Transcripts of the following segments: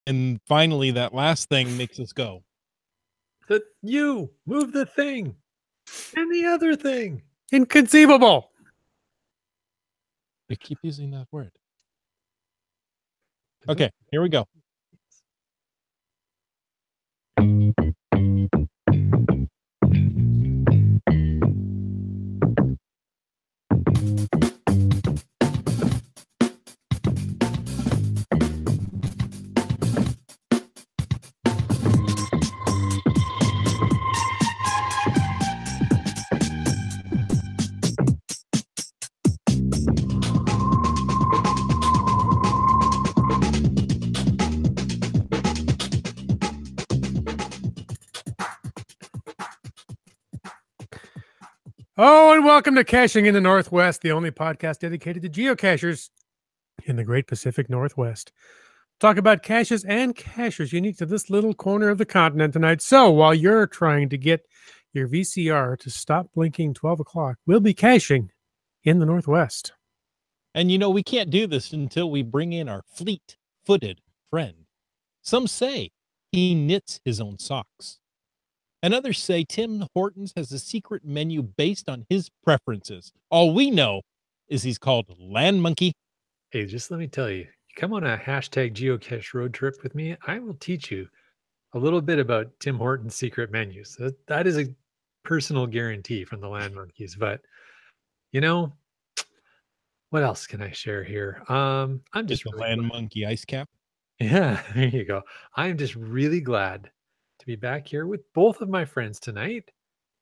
And finally, that last thing makes us go. You move the thing and the other thing. Inconceivable. You keep using that word. Okay, here we go. Oh, and welcome to Caching in the Northwest, the only podcast dedicated to geocachers in the Great Pacific Northwest. Talk about caches and cachers unique to this little corner of the continent tonight. So while you're trying to get your VCR to stop blinking 12 o'clock, we'll be caching in the Northwest. And we can't do this until we bring in our fleet-footed friend. Some say he knits his own socks. And others say Tim Hortons has a secret menu based on his preferences. All we know is he's called Land Monkey. Hey, just let me tell you, you come on a hashtag geocache road trip with me, I will teach you a little bit about Tim Hortons' secret menus. That is a personal guarantee from the Land Monkeys. But, what else can I share here? I'm just the really Land Monkey ice cap. Yeah, there you go. I'm just really glad to be back here with both of my friends tonight.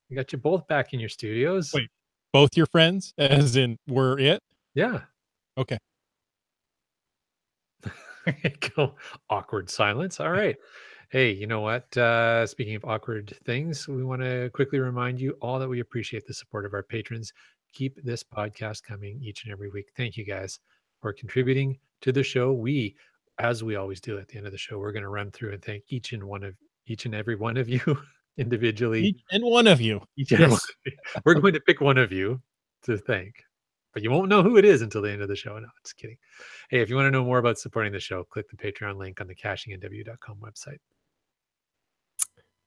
We got you both back in your studios. Wait, both your friends, as in we're it? Yeah. Okay. There you go. Awkward silence. All right. Hey, you know what? Speaking of awkward things, we want to quickly remind you all that we appreciate the support of our patrons. Keep this podcast coming each and every week. Thank you guys for contributing to the show. As we always do at the end of the show, we're going to run through and thank each and every one of you individually. Each and one of you. We're going to pick one of you to thank, but you won't know who it is until the end of the show. No, just kidding. Hey, if you want to know more about supporting the show, click the Patreon link on the cachingnw.com website.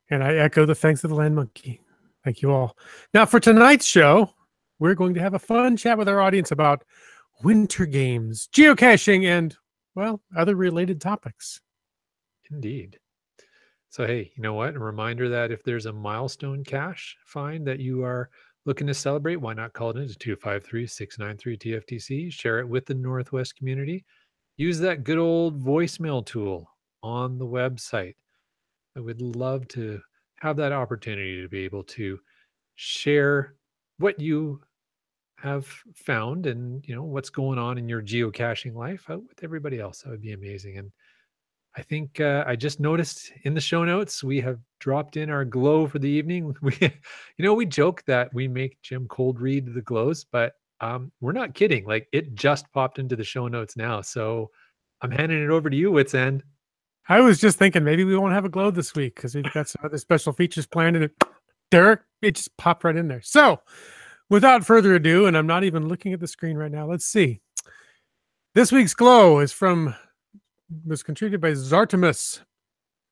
And I echo the thanks of the Land Monkey. Thank you all. Now, for tonight's show, we're going to have a fun chat with our audience about winter games, geocaching, and, well, other related topics. Indeed. So, hey, you know what? A reminder that if there's a milestone cache find that you are looking to celebrate, why not call it into 253-693-TFTC? Share it with the Northwest community. Use that good old voicemail tool on the website. I would love to have that opportunity to be able to share what you have found and what's going on in your geocaching life out with everybody else. That would be amazing. And I think I just noticed in the show notes we have dropped in our glow for the evening. We joke that we make Jim cold read the glows, but we're not kidding. Like, it just popped into the show notes now, so I'm handing it over to you, Wits End. I was just thinking maybe we won't have a glow this week because we've got some other special features planned, and it just popped right in there. So, without further ado, and I'm not even looking at the screen right now, let's see. This week's glow was contributed by Zartimus.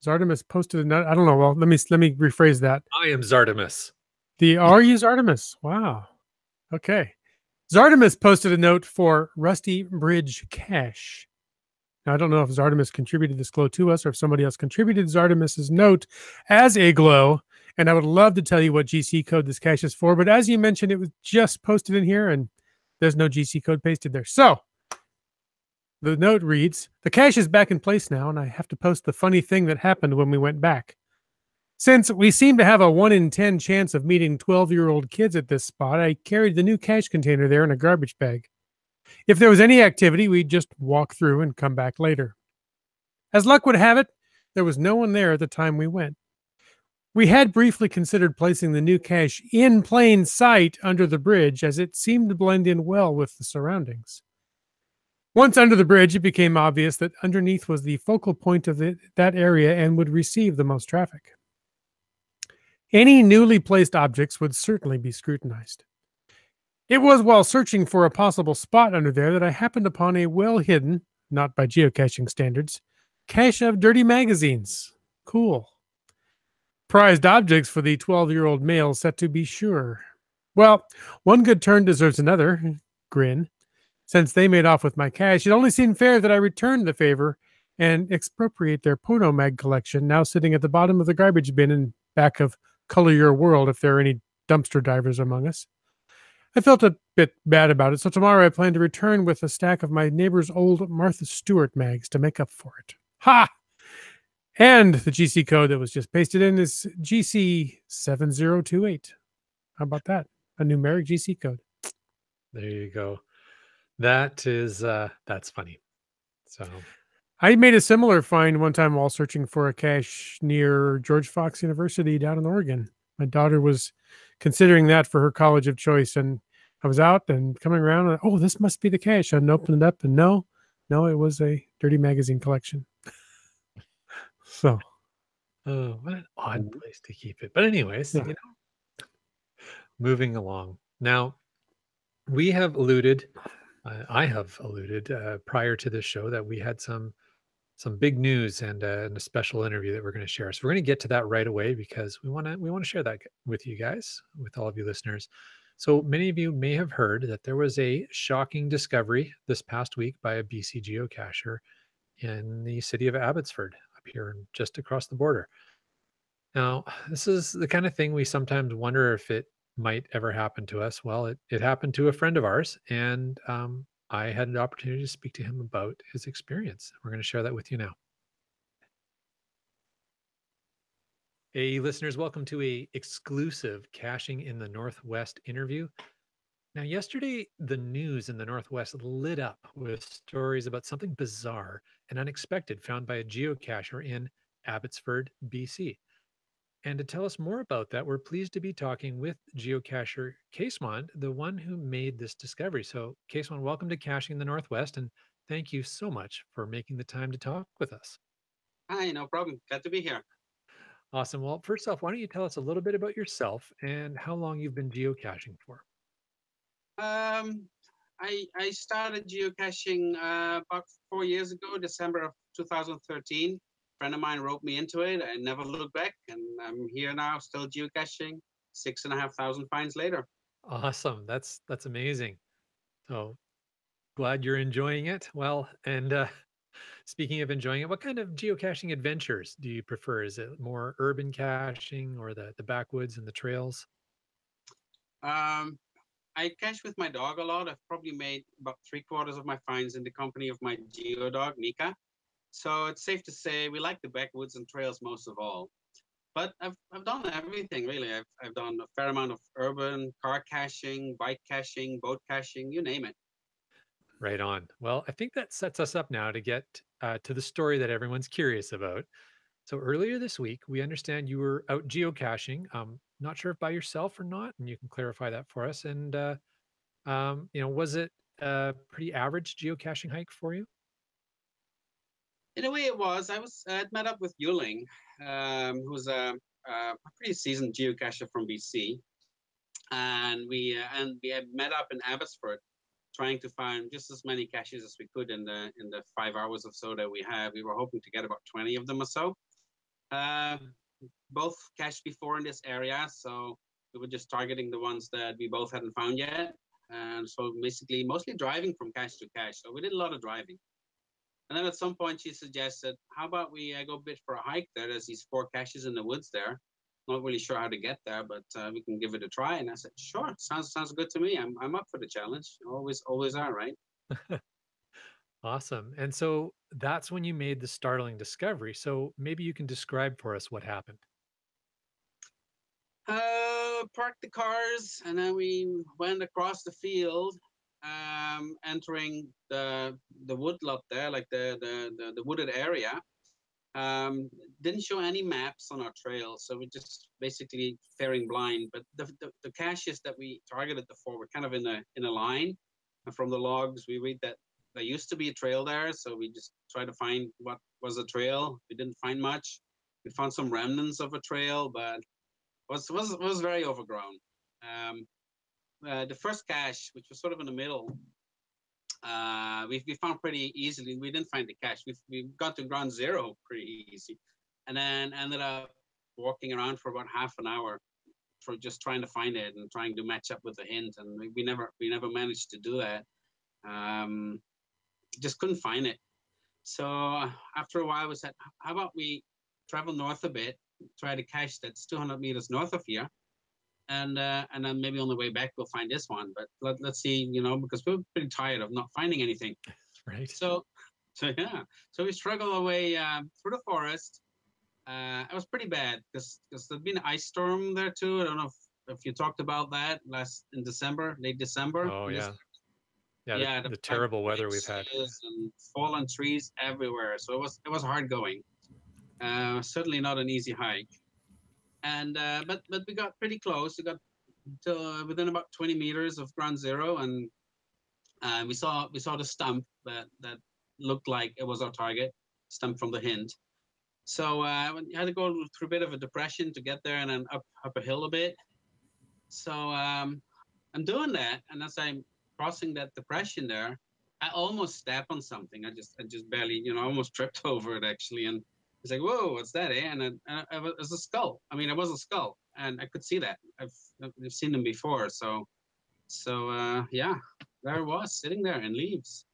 Zartimus posted a note. I don't know. Well, let me rephrase that. I am Zartimus. Are you Zartimus? Wow. Okay. Zartimus posted a note for Rusty Bridge Cache. Now, I don't know if Zartimus contributed this glow to us or if somebody else contributed Zartimus's note as a glow. And I would love to tell you what GC code this cache is for. But as you mentioned, it was just posted in here and there's no GC code pasted there. So the note reads, the cache is back in place now, and I have to post the funny thing that happened when we went back. Since we seem to have a 1 in 10 chance of meeting 12-year-old kids at this spot, I carried the new cache container there in a garbage bag. If there was any activity, we'd just walk through and come back later. As luck would have it, there was no one there at the time we went. We had briefly considered placing the new cache in plain sight under the bridge, as it seemed to blend in well with the surroundings. Once under the bridge, it became obvious that underneath was the focal point of that area and would receive the most traffic. Any newly placed objects would certainly be scrutinized. It was while searching for a possible spot under there that I happened upon a well-hidden, not by geocaching standards, cache of dirty magazines. Cool. Prized objects for the 12-year-old male set to be sure. Well, one good turn deserves another. Grin. Since they made off with my cash, it only seemed fair that I return the favor and expropriate their Pono Mag collection, now sitting at the bottom of the garbage bin in back of Color Your World if there are any dumpster divers among us. I felt a bit bad about it, so tomorrow I plan to return with a stack of my neighbor's old Martha Stewart mags to make up for it. Ha! And the GC code that was just pasted in is GC7028. How about that? A numeric GC code. There you go. That is that's funny. So I made a similar find one time while searching for a cache near George Fox University down in Oregon. My daughter was considering that for her college of choice, and I was out and coming around, and oh, this must be the cache. I opened it up, and no, it was a dirty magazine collection. So, oh, what an odd place to keep it. But anyways, yeah. you know, moving along. Now, we have alluded, I have alluded prior to this show that we had some big news and a special interview that we're going to share. So we're going to get to that right away because we want to share that with you guys, with all of you listeners. So many of you may have heard that there was a shocking discovery this past week by a BC geocacher in the city of Abbotsford, up here just across the border. Now, this is the kind of thing we sometimes wonder if it might ever happen to us. Well, it happened to a friend of ours, and I had an opportunity to speak to him about his experience. We're going to share that with you now. Hey, listeners, welcome to a exclusive Caching in the Northwest interview. Now, yesterday, the news in the Northwest lit up with stories about something bizarre and unexpected found by a geocacher in Abbotsford, BC. And to tell us more about that, we're pleased to be talking with geocacher Casemond, the one who made this discovery. So, Casemond, welcome to Caching in the Northwest, and thank you so much for making the time to talk with us. Hi, no problem. Glad to be here. Awesome. Well, first off, why don't you tell us a little bit about yourself and how long you've been geocaching for? I started geocaching about 4 years ago, December of 2013. A friend of mine roped me into it. I never looked back, and I'm here now, still geocaching. 6,500 finds later. Awesome. That's amazing. So glad you're enjoying it. Well, and speaking of enjoying it, what kind of geocaching adventures do you prefer? Is it more urban caching or the backwoods and the trails? I cache with my dog a lot. I've probably made about 3/4 of my finds in the company of my geo dog, Nika. So it's safe to say we like the backwoods and trails most of all. But I've done everything really. I've done a fair amount of urban car caching, bike caching, boat caching, you name it. Right on. Well, I think that sets us up now to get to the story that everyone's curious about. So earlier this week, we understand you were out geocaching. Not sure if by yourself or not, and you can clarify that for us. And was it a pretty average geocaching hike for you? In a way, it was. I'd met up with Yuling, who's a pretty seasoned geocacher from BC, and we had met up in Abbotsford, trying to find just as many caches as we could in the 5 hours or so that we had. We were hoping to get about 20 of them or so. Both cached before in this area, so we were just targeting the ones that we both hadn't found yet. And so basically, mostly driving from cache to cache. So we did a lot of driving. And then at some point, she suggested, how about we go a bit for a hike there? There's these 4 caches in the woods there. Not really sure how to get there, but we can give it a try. And I said, sure, sounds good to me. I'm up for the challenge. Always are, right? Awesome. And so that's when you made the startling discovery. So maybe you can describe for us what happened. Parked the cars, and then we went across the field, entering the wood lot there, like the wooded area. Didn't show any maps on our trail, so we're just basically faring blind. But the caches that we targeted for were kind of in a line, and from the logs we read that there used to be a trail there, so we just tried to find what was a trail. We didn't find much. We found some remnants of a trail, but was very overgrown. The first cache, which was sort of in the middle, we found pretty easily. We didn't find the cache. We got to ground zero pretty easy, and then ended up walking around for about half an hour for just trying to find it and trying to match up with the hint. And we never managed to do that. Um, just couldn't find it. So after a while, we said, how about we travel north a bit, try to cache that's 200 meters north of here, and then maybe on the way back we'll find this one. But let's see, because we're pretty tired of not finding anything. Right. So yeah, so we struggled our way through the forest. It was pretty bad because there'd been an ice storm there too. I don't know if you talked about that late December. Oh yeah. Yeah, the terrible weather we've had. And fallen trees everywhere. So it was hard going. Certainly not an easy hike. And but we got pretty close. We got to within about 20 meters of ground zero, and we saw the stump that looked like it was our target, stump from the hint. So you had to go through a bit of a depression to get there, and then up a hill a bit. So I'm doing that, and as I'm crossing that depression there, I almost stepped on something. I just barely, almost tripped over it actually, and it's like, whoa, what's that? Eh? And it was a skull. I mean, it was a skull, and I could see that. I've seen them before, so yeah, there it was sitting there in leaves.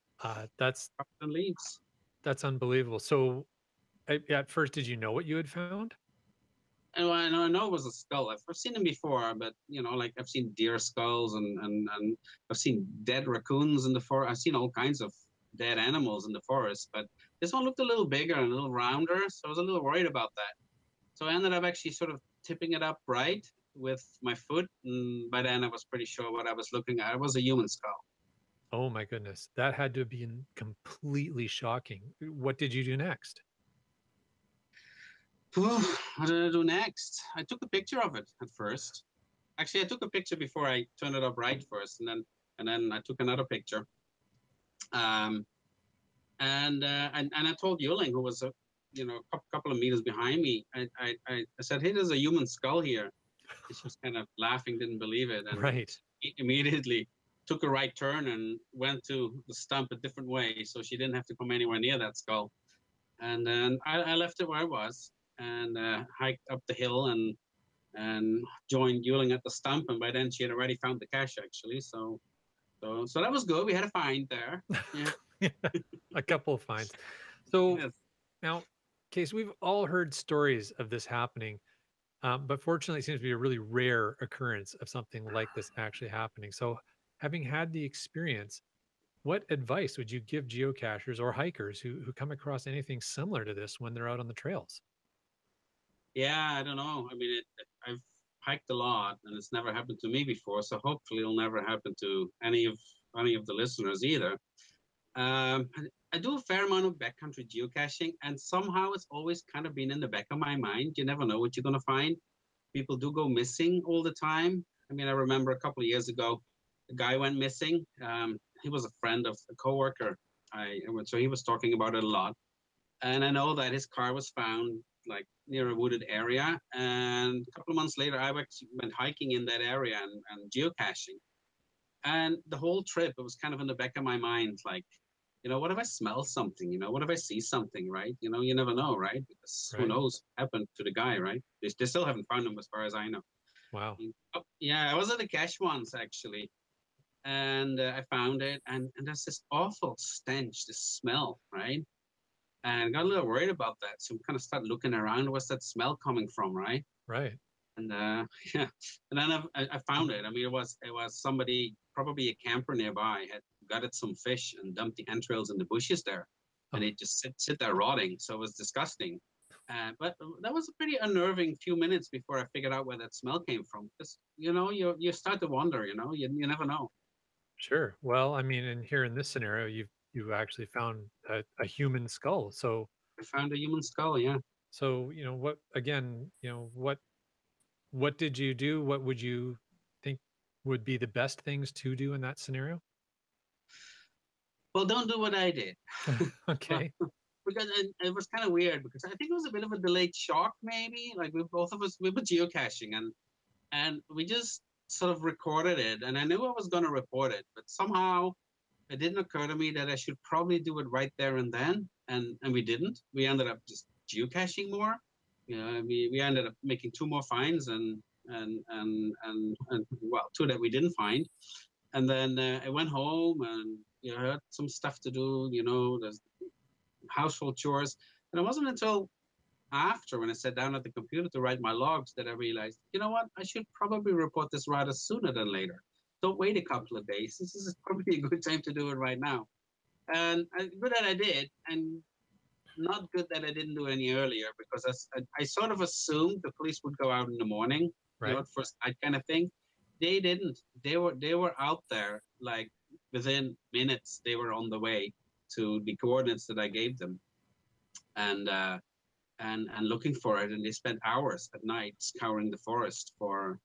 That's In leaves. That's unbelievable. So at first, did you know what you had found? And I know it was a skull. I've seen them before, but like I've seen deer skulls and I've seen dead raccoons in the forest. I've seen all kinds of dead animals in the forest, but this one looked a little bigger and a little rounder, so I was a little worried about that. So I ended up actually sort of tipping it up right with my foot, and by then I was pretty sure what I was looking at. It was a human skull. Oh my goodness, that had to have been completely shocking. What did you do next? What did I do next? I took a picture of it at first. Actually, I took a picture before I turned it up right first, and then I took another picture. And I told Yuling, who was a couple of meters behind me, I said, "Hey, there's a human skull here." And she was kind of laughing, didn't believe it, and Right. immediately took a right turn and went to the stump a different way, so she didn't have to come anywhere near that skull. And then I left it where I was and hiked up the hill and joined Yuling at the stump. And by then she had already found the cache actually. So that was good. We had a find there. Yeah. A couple of finds. So Yes. now, Case, we've all heard stories of this happening, but fortunately, it seems to be a really rare occurrence of something like this actually happening. So, having had the experience, what advice would you give geocachers or hikers who come across anything similar to this when they're out on the trails? Yeah, I don't know. I mean, I've hiked a lot, and it's never happened to me before. So hopefully, it'll never happen to any of the listeners either. I do a fair amount of backcountry geocaching, and somehow it's always kind of been in the back of my mind. You never know what you're going to find. People do go missing all the time. I mean, I remember a couple of years ago, a guy went missing. He was a friend of a coworker. So he was talking about it a lot. And I know that his car was found like near a wooded area. And a couple of months later, I actually went hiking in that area and geocaching. And the whole trip, it was kind of in the back of my mind, like, what if I smell something? What if I see something, right? You never know, right? Because who Right. knows what happened to the guy, right? They still haven't found him as far as I know. Wow. Oh, yeah, I was at the cache once actually, and I found it, and there's this awful stench, this smell, right? And I got a little worried about that, so we kind of started looking around. Where's that smell coming from, right? Right. And yeah, and then I found it. I mean, it was somebody, probably a camper nearby, had gutted some fish and dumped the entrails in the bushes there, and Oh. it just sit there rotting. So it was disgusting. But that was a pretty unnerving few minutes before I figured out where that smell came from. Because you start to wonder. You never know. Sure. Well, I mean, and here in this scenario, you've actually found a human skull. So I found a human skull. Yeah. what again, what did you do? What would you think would be the best things to do in that scenario? Well, don't do what I did. Okay. Because it was kind of weird, because I think it was a bit of a delayed shock, maybe. Like we were geocaching, and we just sort of recorded it, and I knew I was going to report it, but somehow it didn't occur to me that I should probably do it right there and then, and we didn't. We ended up just geocaching more. You know, we ended up making 2 more finds, and well, 2 that we didn't find. And then I went home and had some stuff to do. There's household chores, and it wasn't until after, when I sat down at the computer to write my logs, that I realized, you know what, I should probably report this rather sooner than later. Don't wait a couple of days. This is probably a good time to do it right now. And good that I did, and not good that I didn't do it any earlier, because I sort of assumed the police would go out in the morning, Right. at first night kind of thing. They didn't. They were out there like within minutes. They were on the way to the coordinates that I gave them, and and looking for it. And they spent hours at night scouring the forest for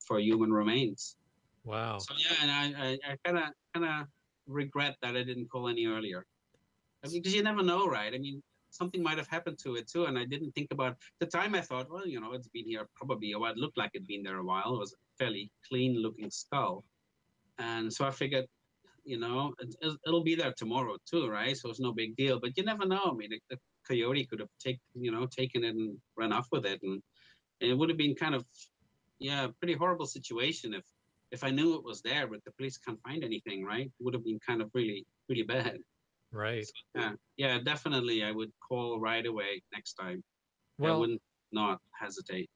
human remains. Wow. So yeah, and I kind of regret that I didn't call any earlier. I mean, because you never know, right? I mean, something might have happened to it too, and I didn't think about the time. I thought, well, it's been here probably a while. It looked like it'd been there a while. It was a fairly clean-looking skull, and so I figured, it'll be there tomorrow too, right? So it's no big deal. But you never know. I mean, the coyote could have taken it and run off with it, and it would have been kind of, yeah, a pretty horrible situation if I knew it was there, but the police can't find anything, right? It would have been kind of really, really bad. Right. So, yeah, definitely. I would call right away next time. I Well, wouldn't not hesitate.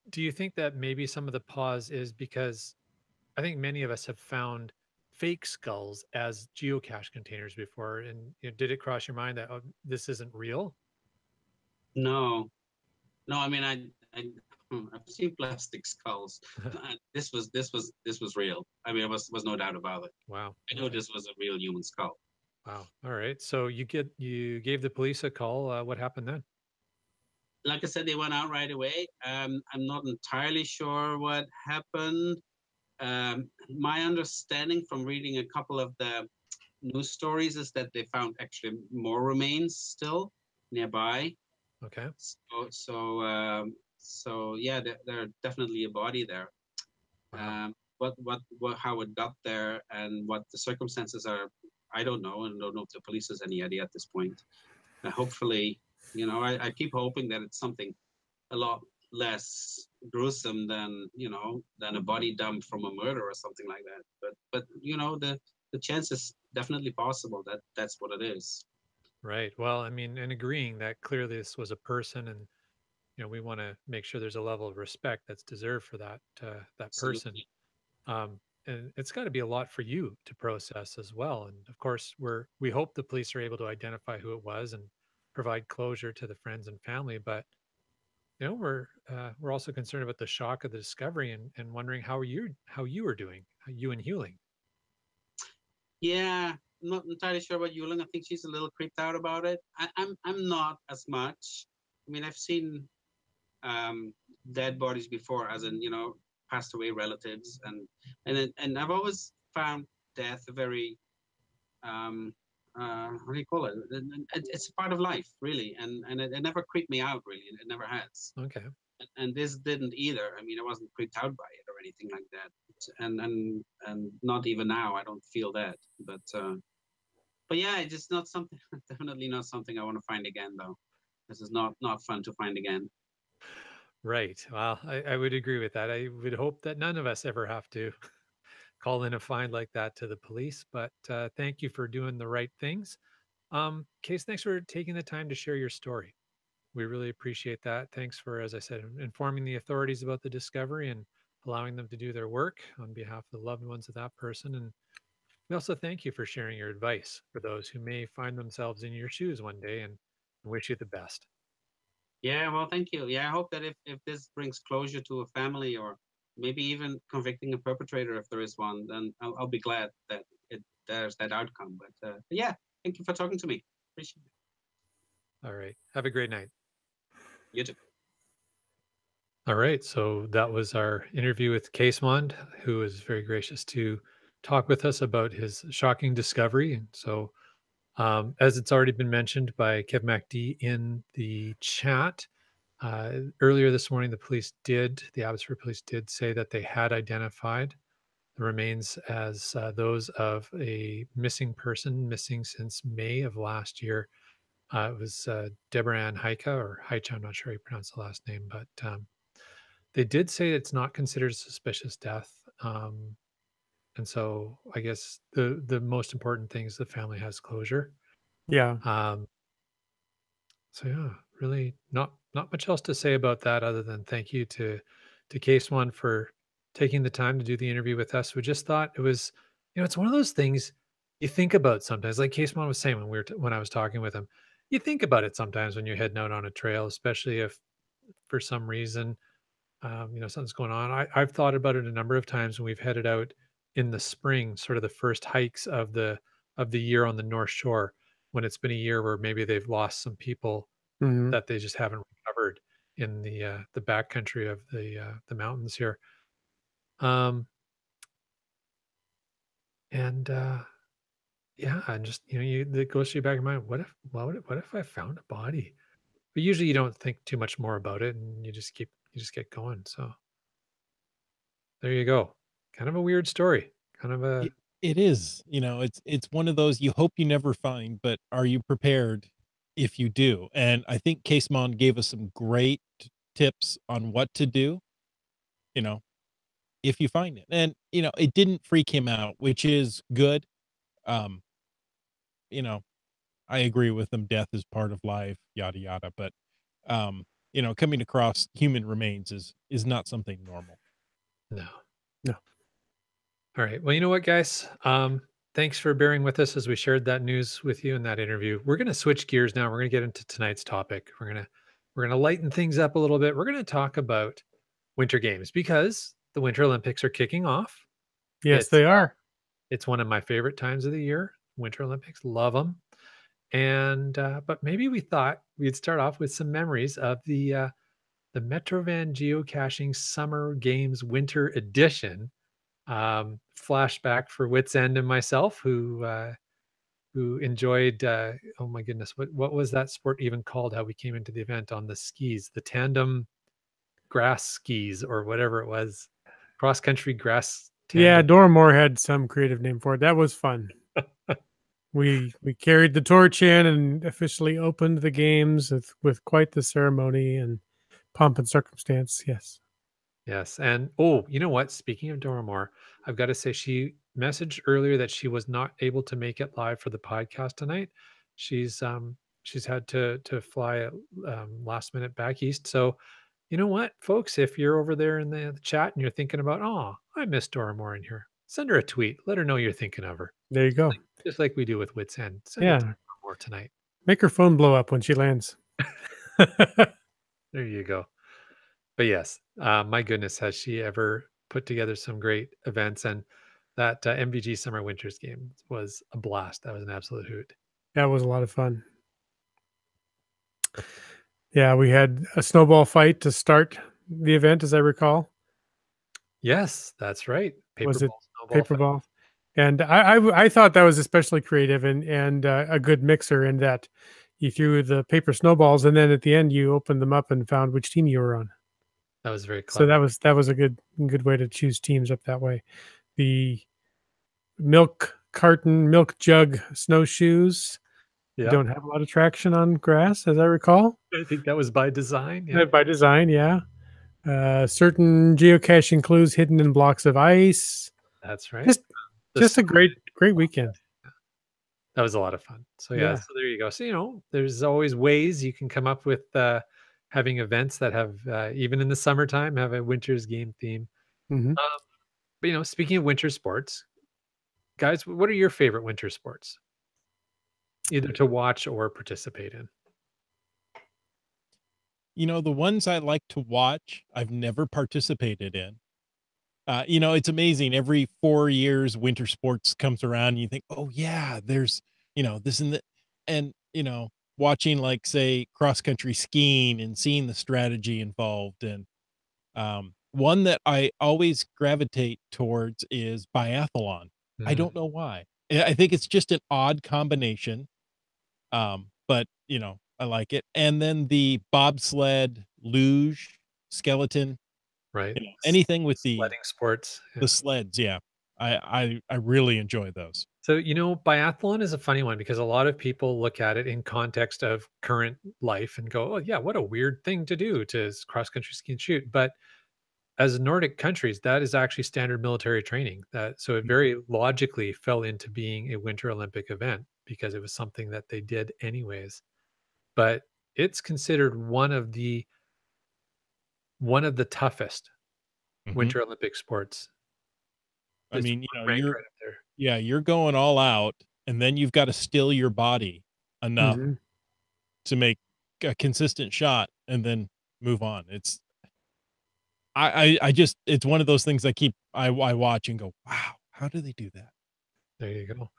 do you think that maybe some of the pause is because I think many of us have found fake skulls as geocache containers before, and did it cross your mind that, oh, this isn't real? No, no. I mean, I've seen plastic skulls. This was real. I mean, it was no doubt about it. Wow. I know Okay. this was a real human skull. Wow. All right. So you gave the police a call. What happened then? Like I said, they went out right away. I'm not entirely sure what happened. My understanding from reading a couple of the news stories is that they found actually more remains still nearby. Okay. So yeah, there definitely a body there. Wow. What how it got there and what the circumstances are, I don't know, and don't know if the police has any idea at this point. Hopefully, I keep hoping that it's something a lot less gruesome than a body dump from a murder or something like that. But the chance is definitely possible that that's what it is. Right. Well, I mean, and agreeing that clearly this was a person, and we want to make sure there's a level of respect that's deserved for that person. Absolutely. And it's got to be a lot for you to process as well. And of course, we hope the police are able to identify who it was and provide closure to the friends and family. But we're also concerned about the shock of the discovery, and wondering how you are doing, you and Hewling. Yeah, I'm not entirely sure about Yulin. I think she's a little creeped out about it. I'm not as much. I mean, I've seen um, dead bodies before, as in passed away relatives, and I've always found death a very what do you call it? It's a part of life, really, and it never creeped me out, really. It never has. Okay. And this didn't either. I mean, I wasn't creeped out by it or anything like that. And not even now, I don't feel that. But yeah, it's just not something. Definitely not something I want to find again, though. This is not fun to find again. Right. Well, I would agree with that. I would hope that none of us ever have to call in a find like that to the police. But thank you for doing the right things. Case, thanks for taking the time to share your story. We really appreciate that. Thanks for, as I said, informing the authorities about the discovery and allowing them to do their work on behalf of the loved ones of that person. And we also thank you for sharing your advice for those who may find themselves in your shoes one day, and wish you the best. Yeah, well, thank you. Yeah, I hope that if this brings closure to a family, or maybe even convicting a perpetrator if there is one, then I'll be glad that there's that outcome. But yeah, thank you for talking to me. Appreciate it. All right. Have a great night. You too. All right. So that was our interview with Casemond, who was very gracious to talk with us about his shocking discovery. And so, as it's already been mentioned by Kev MacD in the chat, earlier this morning, the Abbotsford police did say that they had identified the remains as those of a missing person, missing since May of last year. It was Deborah Ann Heike, or Heicha, I'm not sure how you pronounce the last name, but they did say it's not considered a suspicious death. And so I guess the most important thing is the family has closure. Yeah. So yeah, really not much else to say about that other than thank you to Case One for taking the time to do the interview with us. We just thought it was, it's one of those things you think about sometimes. Like Case One was saying when when I was talking with him, you think about it sometimes when you're heading out on a trail, especially if for some reason something's going on. I've thought about it a number of times when we've headed out in the spring, sort of the first hikes of the year on the North Shore, when it's been a year where maybe they've lost some people Mhm. that they just haven't recovered in the backcountry of the mountains here. And yeah, and just it goes through your back of your mind. What if I found a body? But usually you don't think too much more about it, and you just get going. So there you go. Kind of a weird story. Kind of a It is, it's one of those you hope you never find, but are you prepared if you do? And I think Casemon gave us some great tips on what to do, you know, if you find it. And, it didn't freak him out, which is good. Um, you know, I agree with him. Death is part of life, yada yada. But coming across human remains is not something normal. no. No. All right. Well, you know what, guys? Thanks for bearing with us as we shared that news with you in that interview. We're going to switch gears now. We're going to get into tonight's topic. We're going to lighten things up a little bit. We're going to talk about winter games because the Winter Olympics are kicking off. Yes, It's they are. it's one of my favorite times of the year. Winter Olympics, love them. And but maybe we thought we'd start off with some memories of the Metrovan Geocaching Summer Games Winter Edition. Flashback for Wits End and myself, who enjoyed. Oh my goodness, what was that sport even called? How we came into the event on the skis, the tandem grass skis, or whatever it was, cross country grass Yeah, tandem. Doramore had some creative name for it. That was fun. We carried the torch in and officially opened the games with quite the ceremony and pomp and circumstance. Yes. Yes, and oh, you know what? Speaking of Dora Moore, I've got to say she messaged earlier that she was not able to make it live for the podcast tonight. She's had to fly last minute back east. So, you know what, folks, if you're over there in the chat and you're thinking about, oh, I miss Dora Moore in here, send her a tweet. Let her know you're thinking of her. There you go. Just like we do with Wits End. Send it to Yeah. Dora Moore tonight. Make her phone blow up when she lands. There you go. But yes, my goodness, has she ever put together some great events? And that MVG Summer Winters game was a blast. That was an absolute hoot. That was a lot of fun. Yeah, we had a snowball fight to start the event, as I recall. Yes, that's right. Was it Paperball, snowball paper fight. ball? And I thought that was especially creative and a good mixer in that you threw the paper snowballs and then at the end you opened them up and found which team you were on. That was very So clever. that was a good way to choose teams up that way. The milk jug snowshoes Yeah, don't have a lot of traction on grass, as I recall. I think that was by design. Yeah, By design, yeah. Certain geocaching clues hidden in blocks of ice. that's right. Just The just a great weekend. That was a lot of fun. So yeah, Yeah. so there you go. So there's always ways you can come up with having events that have even in the summertime have a winter's game theme. Mhm. But speaking of winter sports, guys, what are your favorite winter sports? Either to watch or participate in. The ones I like to watch, I've never participated in. It's amazing. Every 4 years, winter sports comes around, and you think, "Oh yeah, there's, this and that," and watching like say cross country skiing and seeing the strategy involved, and one that I always gravitate towards is biathlon. I Mm, don't know why. I think it's just an odd combination. But I like it. And then the bobsled, luge, skeleton, right. anything with the Sledding sports. Yeah. sleds, yeah. I really enjoy those. So, biathlon is a funny one because a lot of people look at it in context of current life and go, "Oh, yeah, what a weird thing to do to cross country ski and shoot." But as Nordic countries, that is actually standard military training. So it very logically fell into being a Winter Olympic event because it was something that they did anyways. But it's considered one of the toughest Mhm. Winter Olympic sports. I It's mean, ranked right up there. you're going all out, and then you've got to still your body enough Mhm. to make a consistent shot and then move on. I just it's one of those things I watch and go, "Wow, how do they do that?" There you go.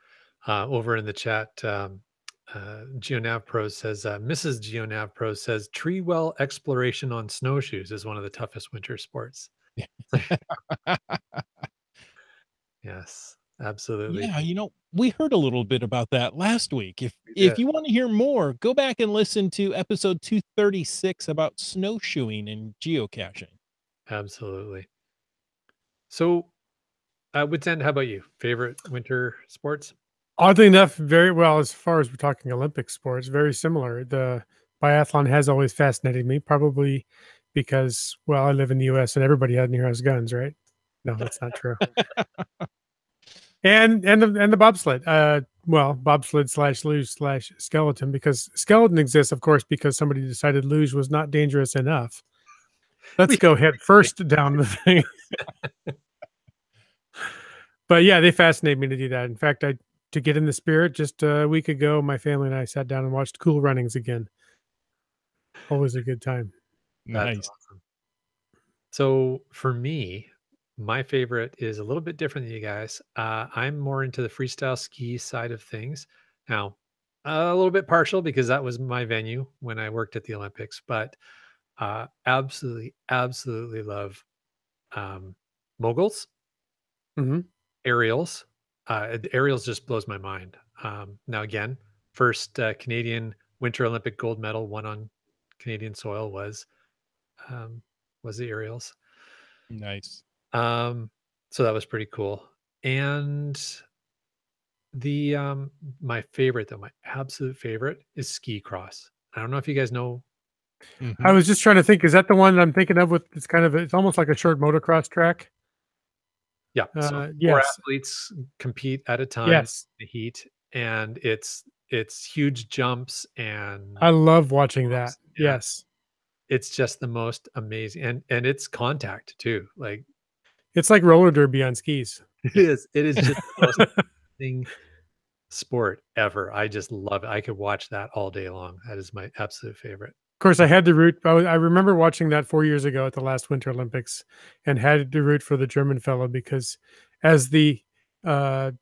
Over in the chat, GeoNav Pro says, Mrs. GeoNav Pro says, tree well exploration on snowshoes is one of the toughest winter sports. Yes, absolutely. Yeah, we heard a little bit about that last week. If We if did. you wanna hear more, go back and listen to episode 236 about snowshoeing and geocaching. Absolutely. So, Wits End, how about you? Favorite winter sports? Oddly enough, very well, as far as we're talking Olympic sports, very similar. The biathlon has always fascinated me, probably because, well, I live in the US and everybody out here has guns, right? No, that's not true. And the bobsled, well, bobsled slash luge slash skeleton, because skeleton exists, of course, because somebody decided luge was not dangerous enough. Let's We- go head first down the thing. But yeah, they fascinate me to do that. In fact, to get in the spirit, just a week ago, my family and I sat down and watched Cool Runnings again. Always a good time. That's Nice. awesome. So, for me, my favorite is a little bit different than you guys. I'm more into the freestyle ski side of things. Now, a little bit partial because that was my venue when I worked at the Olympics, but absolutely, absolutely love um, moguls, Mhm. aerials. The aerials just blows my mind. Now, again, first Canadian Winter Olympic gold medal won on Canadian soil um, was the aerials. Nice. Um, so that was pretty cool. And the my favorite though, my absolute favorite is ski cross. I don't know if you guys know. I Mhm. was just trying to think, is that the one I'm thinking of with it's almost like a short motocross track? Yeah, so four Yes. athletes compete at a time Yes. in the heat, and it's huge jumps I and love watching that. bumps, and Yes. it's just the most amazing, and it's contact too. Like It's like roller derby on skis. Yeah. it is just the most thing sport ever. I just love it. I could watch that all day long. That is my absolute favorite. Of course, I had to root. I remember watching that 4 years ago at the last Winter Olympics, and had to root for the German fellow because, as the uh,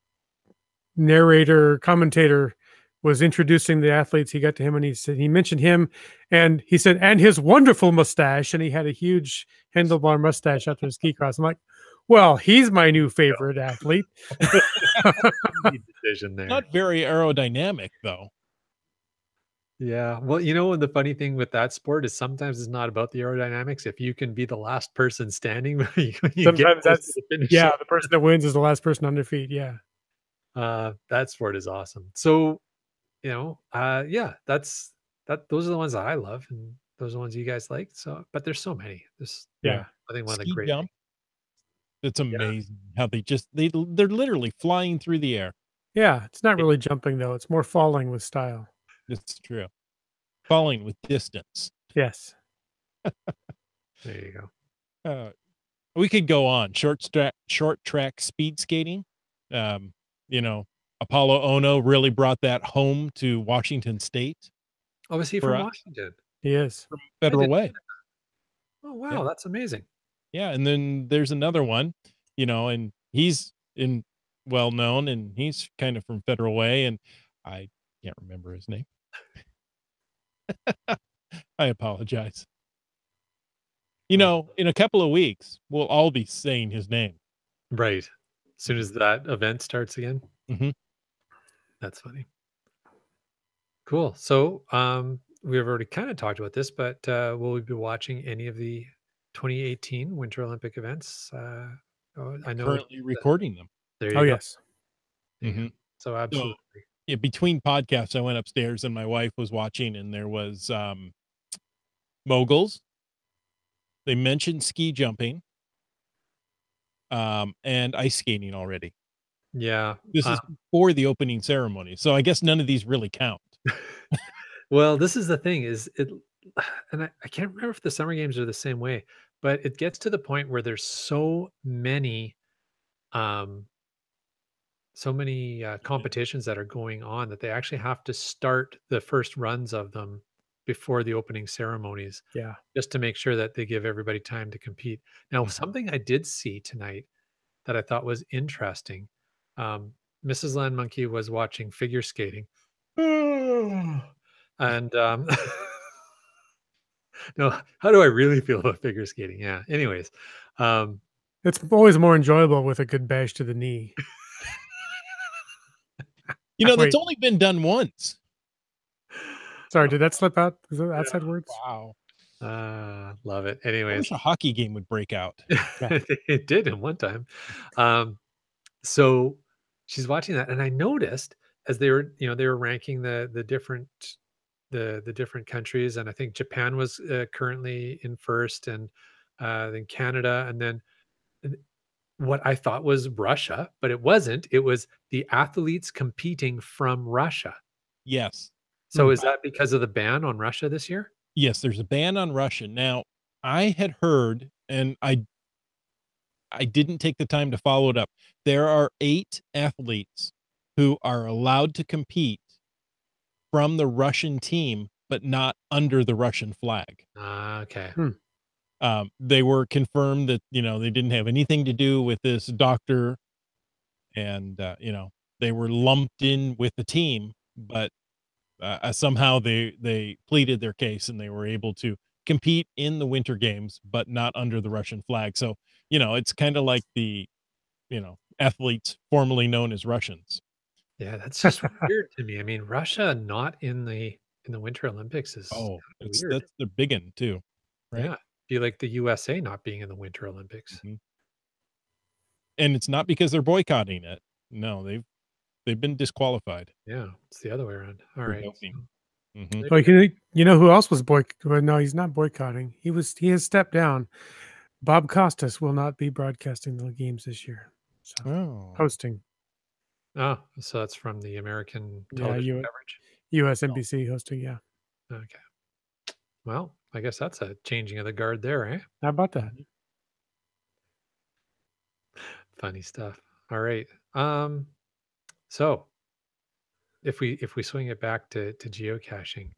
narrator commentator was introducing the athletes, he got to him and he mentioned him, and he said, "And his wonderful mustache," and he had a huge handlebar mustache after his ski cross. I'm like, "Well, he's my new favorite athlete." Easy decision there. Not very aerodynamic, though. Yeah. Well, and the funny thing with that sport is sometimes it's not about the aerodynamics. If you can be the last person standing when you get Sometimes close to that's the finish yeah, line, the person that wins is the last person on their feet. Yeah. that sport is awesome. So, yeah, those are the ones that I love, and those are the ones you guys like. So, but there's so many. Yeah. I think one of the Ski great jump, things. it's Yeah. amazing how they're literally flying through the air. Yeah, it's not really jumping though. It's more falling with style. It's true. Falling with distance. Yes. There you go. Uh, we could go on. Short track speed skating. Um, you know, Apollo Ono really brought that home to Washington State Oh, is he for from us Washington? He is. from I Federal didn't. Way. Oh, Yeah. wow, that's amazing. Yeah, and then there's another one, and he's well known, and he's kind of from Federal Way, and I can't remember his name. I apologize. In a couple of weeks, we'll all be saying his name. Right. As soon as that event starts again. Mhm. That's funny. Cool. So, we've already kind of talked about this, but will we be watching any of the 2018 Winter Olympic events? I know Currently recording them. There Oh you go. yes. There you go. Mhm. So absolutely. Yeah, between podcasts, I went upstairs and my wife was watching, and there was moguls. They mentioned ski jumping, and ice skating already. Yeah. This is before the opening ceremony, so I guess none of these really count. Well, this is the thing is it and I can't remember if the summer games are the same way, but it gets to the point where there's um so many competitions that are going on that they actually have to start the first runs of them before the opening ceremonies Yeah. just to make sure that they give everybody time to compete. Now, Mhm. something I did see tonight that I thought was interesting. Mrs. Land Monkey was watching figure skating. And no, how do I really feel about figure skating? Yeah. Anyways, um, It's always more enjoyable with a good bash to the knee. That's Wait, only been done once. sorry, did that slip out? Was it outside words? Wow. love it. I Anyways, wish a hockey game would break out. Yeah. it did in one time. Um, so she's watching that, and I noticed as they were ranking the different countries, and I think Japan was currently in first, and then Canada, and then what I thought was Russia, but it wasn't. It was the athletes competing from Russia. Yes. So is that because of the ban on Russia this year? Yes, there's a ban on Russia. Now, I had heard, and I didn't take the time to follow it up. There are 8 athletes who are allowed to compete from the Russian team, but not under the Russian flag. Okay. They were confirmed that, they didn't have anything to do with this doctor and, they were lumped in with the team, but somehow they pleaded their case and they were able to compete in the winter games, but not under the Russian flag. So, it's kind of like the, athletes formerly known as Russians. Yeah, that's just weird to me. I mean, Russia not in the Winter Olympics is Oh, kind of weird. that's the big one too, right? Yeah. Be like the USA not being in the Winter Olympics. Mhm. And it's not because they're boycotting it. No, they've been disqualified Yeah, it's the other way around. All for right. doping. So Mhm. Oh, maybe you know who else was well, no, he's not boycotting. He has stepped down. Bob Costas will not be broadcasting the games this year. So Oh. hosting. so that's from the American Yeah, television coverage. USNBC hosting, yeah. Okay. Well, I guess that's a changing of the guard there, eh? How about that? Mhm. Funny stuff. All right. So if we swing it back to geocaching,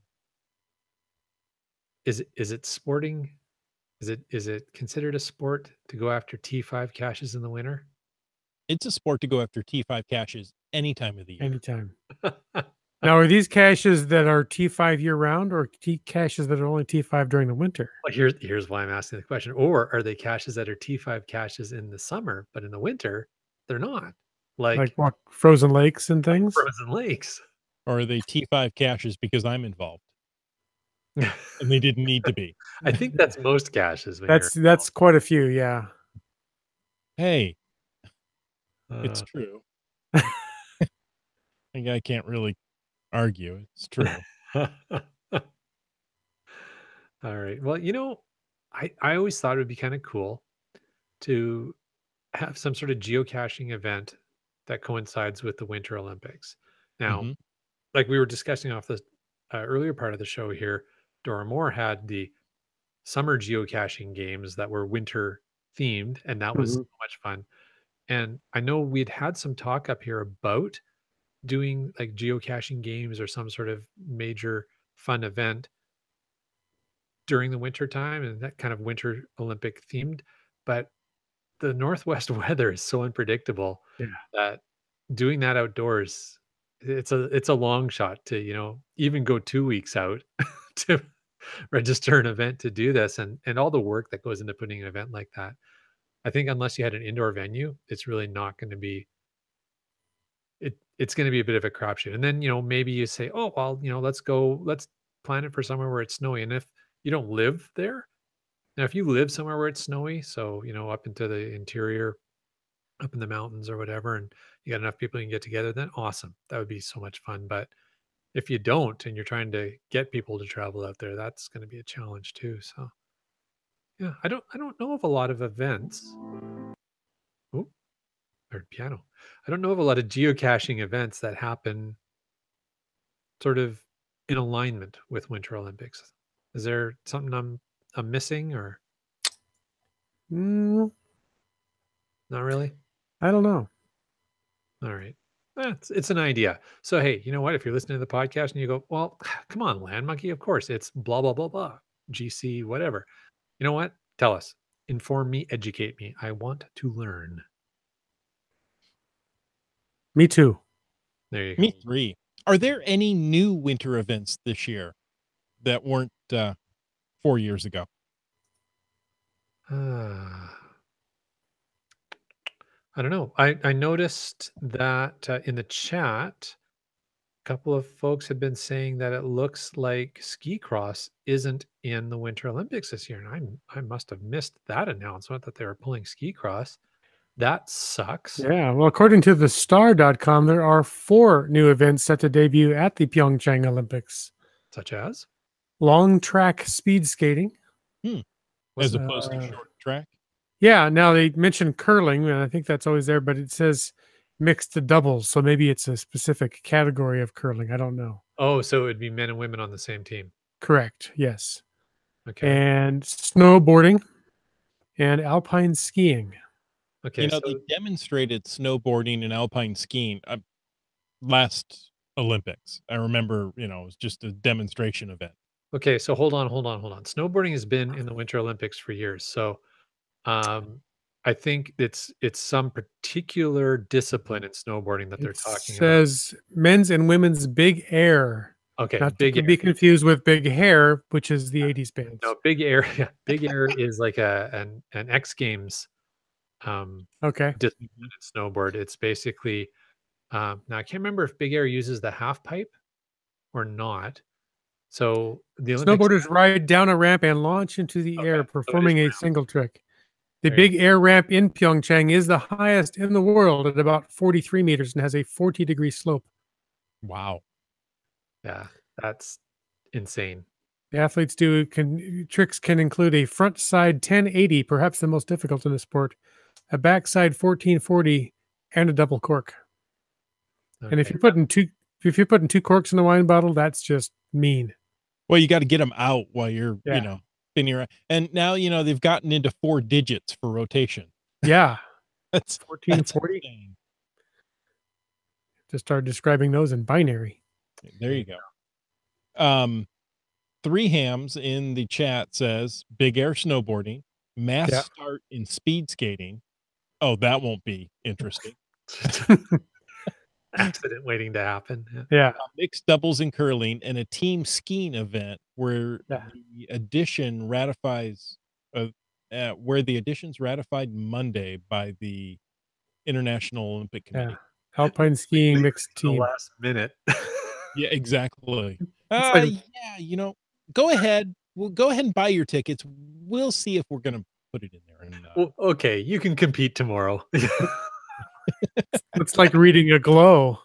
is it sporting? Is it considered a sport to go after T5 caches in the winter? It's a sport to go after T5 caches any time of the year. Anytime. Now, are these caches that are T5 year round or caches that are only T5 during the winter? Well, here's why I'm asking the question. Or are they caches that are T5 caches in the summer, but in the winter they're not? Like Like what, frozen lakes and things? frozen lakes. Or are they T5 caches because I'm involved and they didn't need to be? I think that's most caches when you're That's quite a few, yeah. Hey, it's uh, true. I can't really argue. It's true. all right. Well, I always thought it would be kind of cool to have some sort of geocaching event that coincides with the Winter Olympics. Now, Mhm. like we were discussing off the earlier part of the show here, Dora Moore had the summer geocaching games that were winter themed, and that was so Mhm. much fun. And I know we'd had some talk up here about doing like geocaching games or some sort of major fun event during the winter time and that kind of winter Olympic themed. But the Northwest weather is so unpredictable Yeah. that doing that outdoors, it's a long shot to, even go 2 weeks out to register an event to do this and all the work that goes into putting an event like that. I think unless you had an indoor venue, it's really not going to be it's going to be a bit of a crapshoot. And then, maybe you say, "Oh, well, let's plan it for somewhere where it's snowy." And if you don't live there, now if you live somewhere where it's snowy, so, up into the interior up in the mountains or whatever, and you got enough people you can get together, then awesome. That would be so much fun. But if you don't and you're trying to get people to travel out there, that's going to be a challenge too. So yeah, I don't know of a lot of events. Oh, or piano. I don't know of a lot of geocaching events that happen sort of in alignment with Winter Olympics. Is there something I'm missing or Mm, not really? I don't know. All right. It's an idea. So hey, you know what? If you're listening to the podcast and you go, well, come on, Land Monkey, of course it's blah blah blah blah, GC whatever. You know what? Tell us. Inform me, educate me. I want to learn. Me too. There you go. Me three. Are there any new winter events this year that weren't 4 years ago? I don't know. I noticed that in the chat, a couple of folks had been saying that it looks like ski cross isn't in the Winter Olympics this year, and I must have missed that announcement that they were pulling ski cross. That sucks. Yeah. Well, according to the star.com, there are 4 new events set to debut at the Pyeongchang Olympics: Such as long track speed skating. As What's opposed to short track? Yeah. Now they mentioned curling, and I think that's always there, but it says mixed doubles. So maybe it's a specific category of curling. I don't know. oh, so it would be men and women on the same team. Correct. Yes. Okay. And snowboarding and alpine skiing. Okay. So They demonstrated snowboarding and alpine skiing last Olympics. I remember, it was just a demonstration event. okay, so hold on. Snowboarding has been in the Winter Olympics for years. So I think it's some particular discipline in snowboarding that they're It talking about. says men's and women's big air. Okay, Not big to air. be confused with big hair, which is the 80s bands. No, big air. Yeah, big air is like an X Games Okay. discipline in snowboard. It's basically now I can't remember if big air uses the half pipe or not. So the Olympics. Snowboarders ride down a ramp and launch into the air, Okay, so it is performing a round. single trick. The There you big air ramp in Pyeongchang is the highest in the world at about 43 meters and has a 40-degree slope. Wow. Yeah, that's insane. The athletes tricks can include a front side 1080, perhaps the most difficult in the sport, a backside 1440, and a double cork. And if Okay. you're putting 2 corks in a wine bottle, that's just mean. Well, you got to get them out while you're, Yeah. spinning around. And now, they've gotten into 4 digits for rotation. Yeah. That's 1440. insane. To start describing those in binary. There you go. 3 Hams in the chat says big air snowboarding, mass Yeah. start in speed skating. Oh, that won't be interesting. Accident waiting to happen. Yeah. Yeah. Mixed doubles in curling and a team skiing event where Yeah. the addition ratifies where the addition's ratified Monday by the International Olympic Committee. Yeah. Alpine skiing mixed The team. last minute. Yeah, exactly. like- Go ahead. We'll go ahead and buy your tickets. We'll see if we're going to put it in there. And, Well, okay, you can compete tomorrow. It's like reading a glow.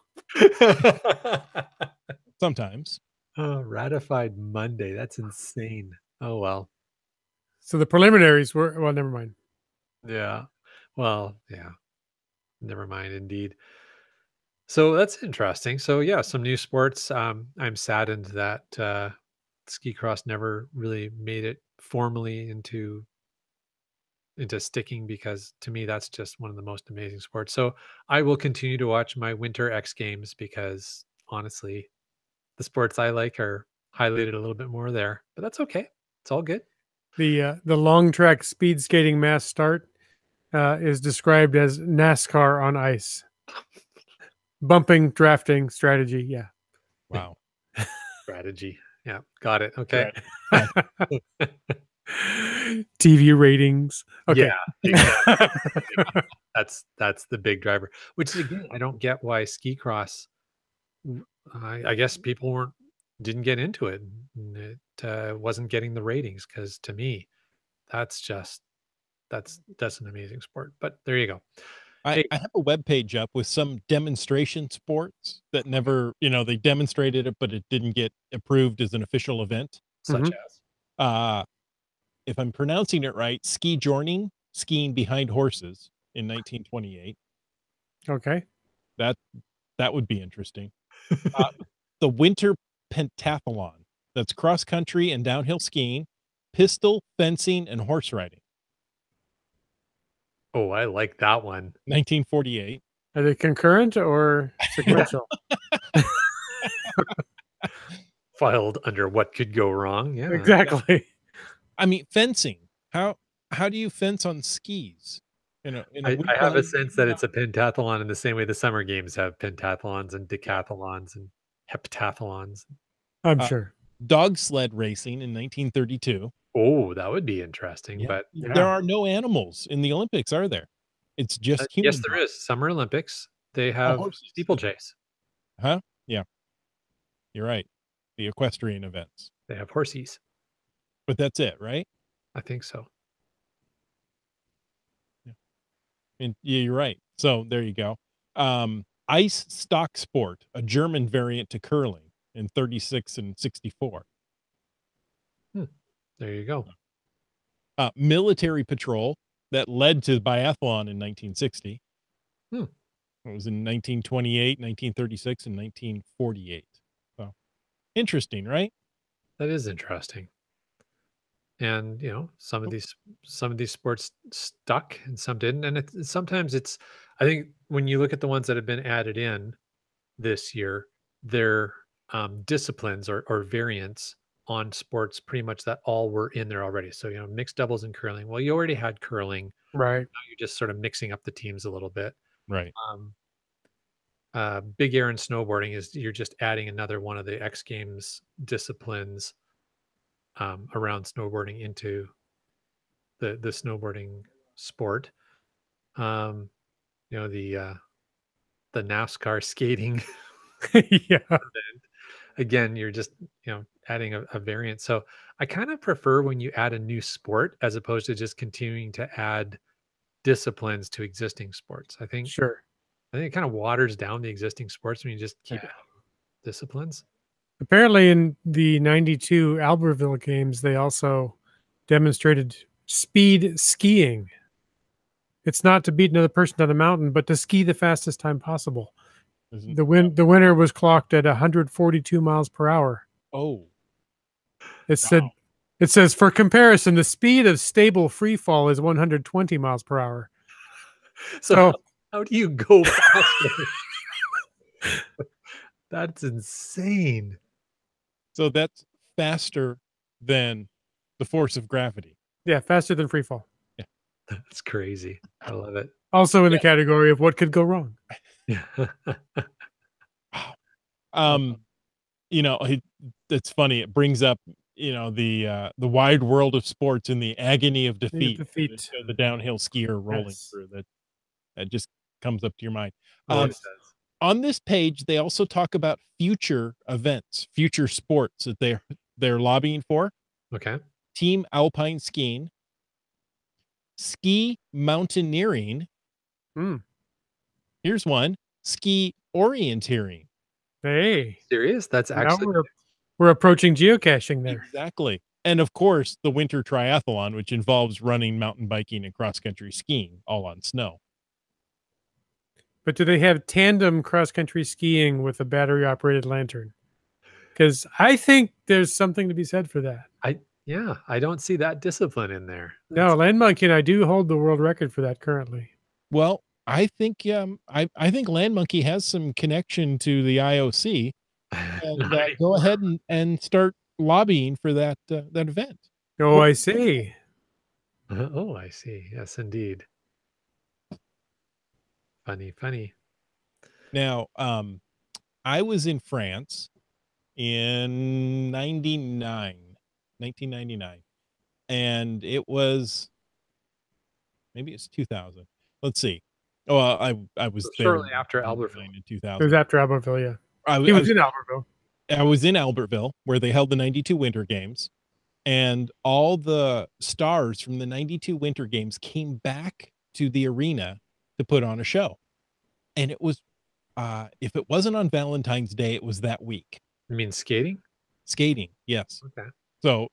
sometimes. Oh, ratified Monday. That's insane. Oh well. So the preliminaries were, well, never mind. Yeah. Well, yeah. Never mind, indeed. So that's interesting. So yeah, some new sports. I'm saddened that ski cross never really made it formally into sticking, because to me that's just one of the most amazing sports. So I will continue to watch my winter X Games because honestly, the sports I like are highlighted a little bit more there. But that's okay. It's all good. The long track speed skating mass start is described as NASCAR on ice. Bumping, drafting, strategy. Yeah. Wow. Strategy. Yeah, got it. Okay. TV ratings. Okay. Yeah, exactly. That's the big driver. Which is, again, I don't get why ski cross. I guess people didn't get into it. And it wasn't getting the ratings, because to me, that's an amazing sport. But there you go. Hey. I have a web page up with some demonstration sports that never, they demonstrated it, but it didn't get approved as an official event. Such Mhm. as. Uh, if I'm pronouncing it right, ski journing, skiing behind horses in 1928. Okay. That that would be interesting. Uh, the winter pentathlon. That's cross country and downhill skiing, pistol, fencing, and horse riding. Oh, I like that one. 1948. Are they concurrent or sequential? Filed under what could go wrong. Yeah. Exactly. I mean, fencing. How do you fence on skis? In a I week have a long sense that it's a pentathlon in the same way the summer games have pentathlons and decathlons and heptathlons. I'm uh, sure. dog sled racing in 1932. Oh, that would be interesting. Yeah. But There Yeah. are no animals in the Olympics, are there? It's just yes, human there dogs. is. Summer Olympics, they Oh, have horses. steeplechase. Huh? Yeah, you're right. The equestrian events. They have horsies. But that's it, right? I think so. Yeah. And yeah, you're right. So there you go. Ice stock sport, a German variant to curling in 36 and 64. There you go. Military patrol that led to biathlon in 1960. Hmm. It was in 1928, 1936, and 1948. So interesting, right? That is interesting. And some of these sports stuck and some didn't. And sometimes I think when you look at the ones that have been added in this year, they're disciplines or variants on sports pretty much that all were in there already. So mixed doubles and curling. Well, you already had curling. Right. Now you're just sort of mixing up the teams a little bit. Right. Big air and snowboarding is you're just adding another one of the X Games disciplines around snowboarding into the snowboarding sport. Um, the NASCAR skating Yeah. event. Again, you're just adding a variant. So I kind of prefer when you add a new sport as opposed to just continuing to add disciplines to existing sports. Sure. I think it kind of waters down the existing sports when you just keep Yeah. adding disciplines. Apparently, in the '92 Albertville games, they also demonstrated speed skiing. It's not to beat another person down the mountain, but to ski the fastest time possible. Isn't The winner was clocked at 142 miles per hour. Oh, It said, it says for comparison, the speed of stable free fall is 120 miles per hour. So how do you go faster? That's insane. so that's faster than the force of gravity. Yeah, faster than free fall. That's crazy. I love it. Also in the category of what could go wrong. Yeah. It's funny. It brings up, the wide world of sports and the agony of defeat. Defeat. The downhill skier rolling Yes. through that just comes up to your mind. Oh, it does. On this page, they also talk about future events, future sports that they're lobbying for. Okay. Team alpine skiing, ski mountaineering. Mm. Here's one: ski orienteering. Hey, Serious? That's now actually we're approaching geocaching there. Exactly. And of course, the winter triathlon, which involves running, mountain biking, and cross country skiing, all on snow. But do they have tandem cross country skiing with a battery operated lantern? Because I think there's something to be said for that. I don't see that discipline in there. No, Land Monkey and I do hold the world record for that currently. Well, I think I think Land Monkey has some connection to the IOC, and Nice. go ahead and start lobbying for that event. Oh, I see. Oh, I see. Yes, indeed. Funny. Now, I was in France in 1999, and it was maybe it's 2000. Let's see. Oh, I was there Shortly after in Albertville. 99 and It 2000. was after Albertville, yeah. I He was was in Albertville. I was in Albertville where they held the 92 Winter Games, and all the stars from the 92 Winter Games came back to the arena to put on a show. And it was, if it wasn't on Valentine's Day, it was that week. You mean skating? Skating, yes. Okay. So,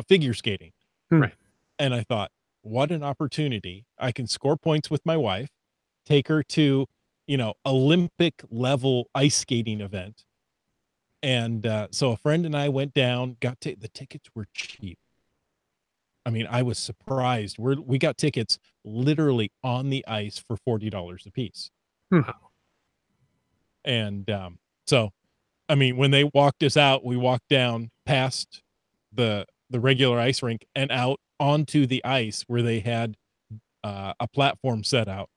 figure skating. Right. And I thought, what an opportunity. I can score points with my wife, take her to, Olympic level ice skating event. And so a friend and I went down, the tickets were cheap. I mean, I was surprised. We got tickets literally on the ice for $40 a piece. Wow. And so, I mean, when they walked us out, we walked down past the regular ice rink and out onto the ice where they had a platform set out.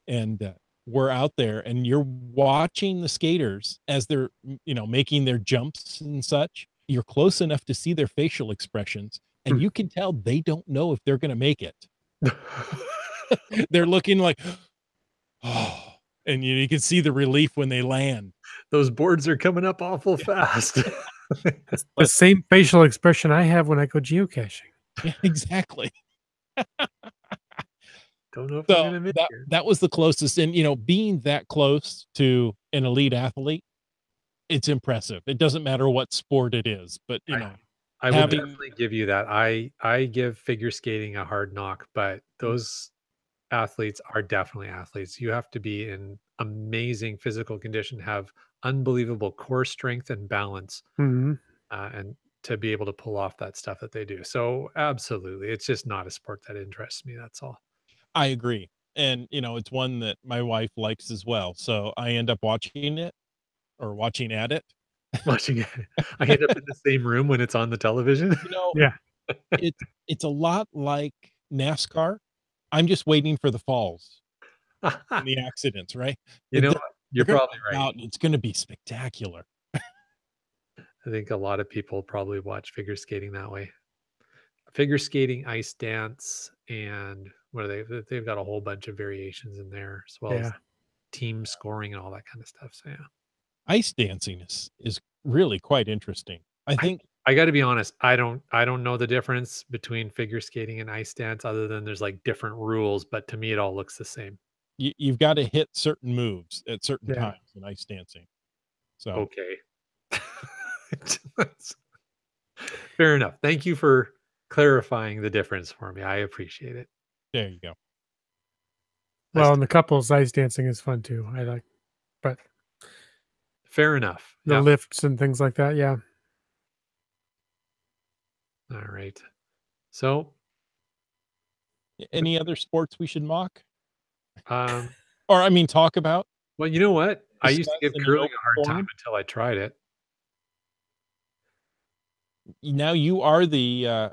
And we're out there, and you're watching the skaters as they're, making their jumps and such. You're close enough to see their facial expressions, and you can tell they don't know if they're going to make it. They're looking like, oh, and you can see the relief when they land. Those boards are coming up awful fast. That's the same facial expression I have when I go geocaching. Yeah, exactly. Don't know if I'm gonna make it. That was the closest. And, being that close to an elite athlete, it's impressive. It doesn't matter what sport it is, but, I will definitely give you that. I give figure skating a hard knock, but those athletes are definitely athletes. You have to be in amazing physical condition, have unbelievable core strength and balance, Mm-hmm. and to be able to pull off that stuff that they do. So absolutely, it's just not a sport that interests me. That's all. I agree. And, it's one that my wife likes as well. So I end up watching it or watching at it. Watching it. I end up in the same room when it's on the television. Yeah. It's a lot like NASCAR. I'm just waiting for the falls and the accidents, right? You're probably right. It's going to be spectacular. I think a lot of people probably watch figure skating that way. Figure skating, ice dance, and what are they? They've got a whole bunch of variations in there, as well as team scoring and all that kind of stuff. So yeah, ice dancing is really quite interesting. I think I got to be honest. I don't know the difference between figure skating and ice dance, other than there's like different rules. But to me, it all looks the same. You've got to hit certain moves at certain times in ice dancing. So okay, fair enough. Thank you for clarifying the difference for me. I appreciate it. There you go. Well, and the couples ice dancing is fun too. I like, but fair enough. The lifts and things like that. Yeah. All right. So, any other sports we should mock? Or talk about? Well, you know what? I used to give curling a hard time until I tried it. Now you are the.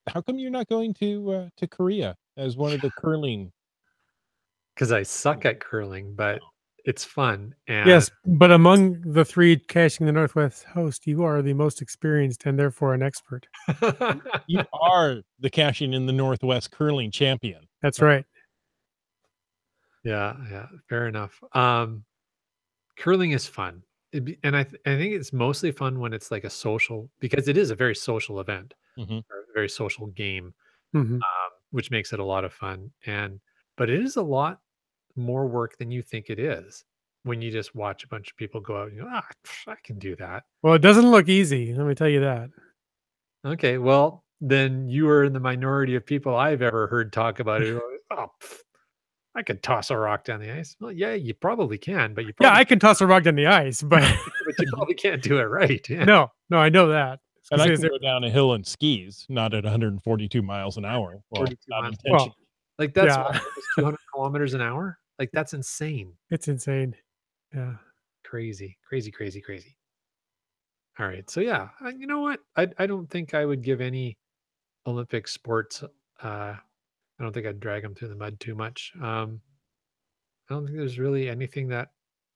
How come you're not going to Korea as one of the curling? Because I suck at curling, but it's fun. And yes, but among the three caching the Northwest host, you are the most experienced and therefore an expert. You are the caching in the Northwest curling champion. That's right. Yeah, fair enough. Curling is fun. And I think it's mostly fun when it's like a social, because it is a very social event, or a very social game, which makes it a lot of fun. But it is a lot more work than you think it is when you just watch a bunch of people go out and you go, I can do that. Well, it doesn't look easy. Let me tell you that. Okay, well, then you are in the minority of people I've ever heard talk about it. I could toss a rock down the ice. Well, yeah, you probably can, but I can toss a rock down the ice, but but you probably can't do it right. Yeah. No, I know that. And I can go down a hill in skis, not at 142 miles an hour. Well, like that's 200 kilometers an hour. Like that's insane. It's insane. Yeah. Crazy. All right. So yeah, you know what? I don't think I would give any Olympic sports. I don't think I'd drag them through the mud too much. I don't think there's really anything that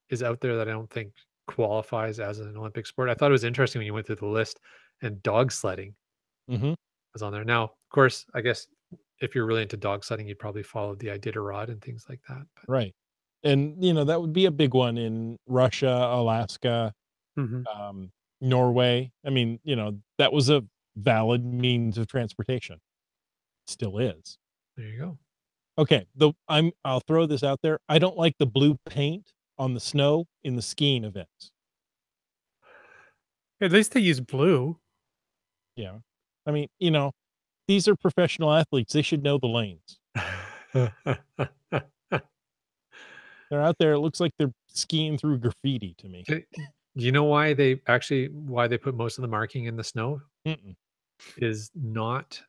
is out there that I don't think qualifies as an Olympic sport. I thought it was interesting when you went through the list, and dog sledding was on there. Now, of course, I guess if you're really into dog sledding, you'd probably follow the Iditarod and things like that. But. Right. And, that would be a big one in Russia, Alaska, Norway. I mean, that was a valid means of transportation. Still is. There you go. Okay, I'll throw this out there. I don't like the blue paint on the snow in the skiing events. At least they use blue. Yeah. I mean, these are professional athletes. They should know the lanes. They're out there. It looks like they're skiing through graffiti to me. Do you know why they put most of the marking in the snow? Mm-mm. Is not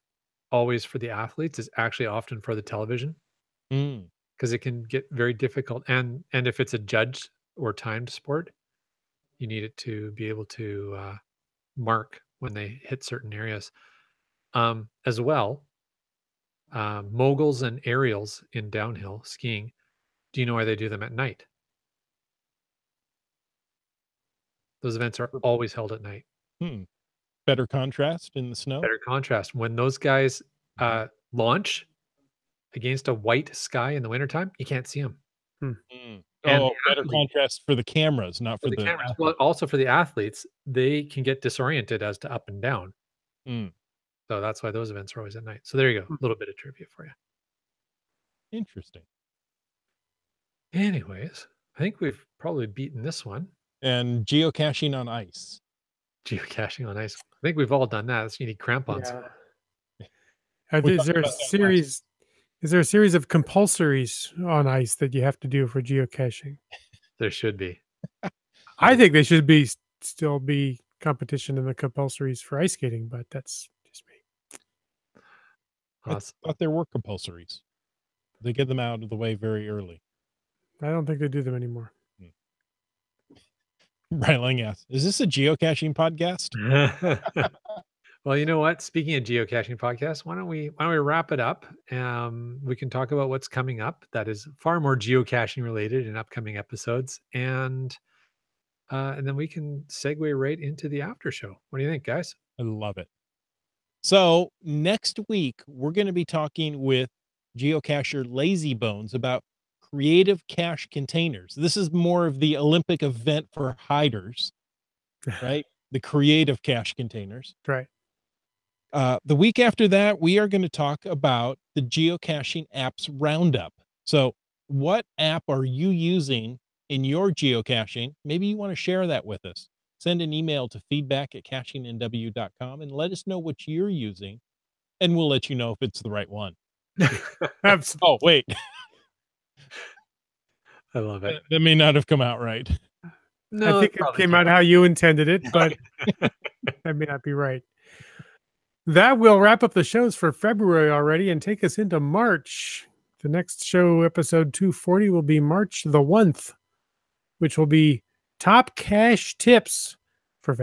always for the athletes. It's actually often for the television Mm. because it can get very difficult. And if it's a judged or timed sport, you need it to be able to mark when they hit certain areas. As well, moguls and aerials in downhill skiing. Do you know why they do them at night? Those events are always held at night. Hmm. Better contrast in the snow. Better contrast. When those guys launch against a white sky in the wintertime, you can't see them. Mm. And Oh, the better athlete- contrast for the cameras, not for for the the cameras, athlete. well, also for the athletes, they can get disoriented as to up and down. Mm. So that's why those events are always at night. So there you go. A little bit of trivia for you. Interesting. Anyways, I think we've probably beaten this one. And geocaching on ice. Geocaching on ice. I think we've all done that. So you need crampons. We Is talked there a about that last series? Is there a series of compulsories on ice that you have to do for geocaching? There should be. I think they should still be competition in the compulsories for ice skating, but that's just me. Awesome. I thought there were compulsories. They get them out of the way very early. I don't think they do them anymore. Brian Lang asks, is this a geocaching podcast? Well, you know what? Speaking of geocaching podcasts, why don't we wrap it up? We can talk about what's coming up. That is far more geocaching related in upcoming episodes, and then we can segue right into the after show. What do you think, guys? I love it. So next week, we're going to be talking with geocacher Lazy Bones about creative cache containers. This is more of the Olympic event for hiders, right? The creative cache containers. Right. The week after that, we are going to talk about the geocaching apps roundup. So what app are you using in your geocaching? Maybe you want to share that with us. Send an email to feedback@cachingnw.com and let us know what you're using, and we'll let you know if it's the right one. Absolutely. Oh, wait, I love it. that may not have come out right. No, I think it probably came can't. out how you intended it, but that may not be right. That will wrap up the shows for February already and take us into March. The next show, episode 240, will be March the 1st, which will be top cache tips for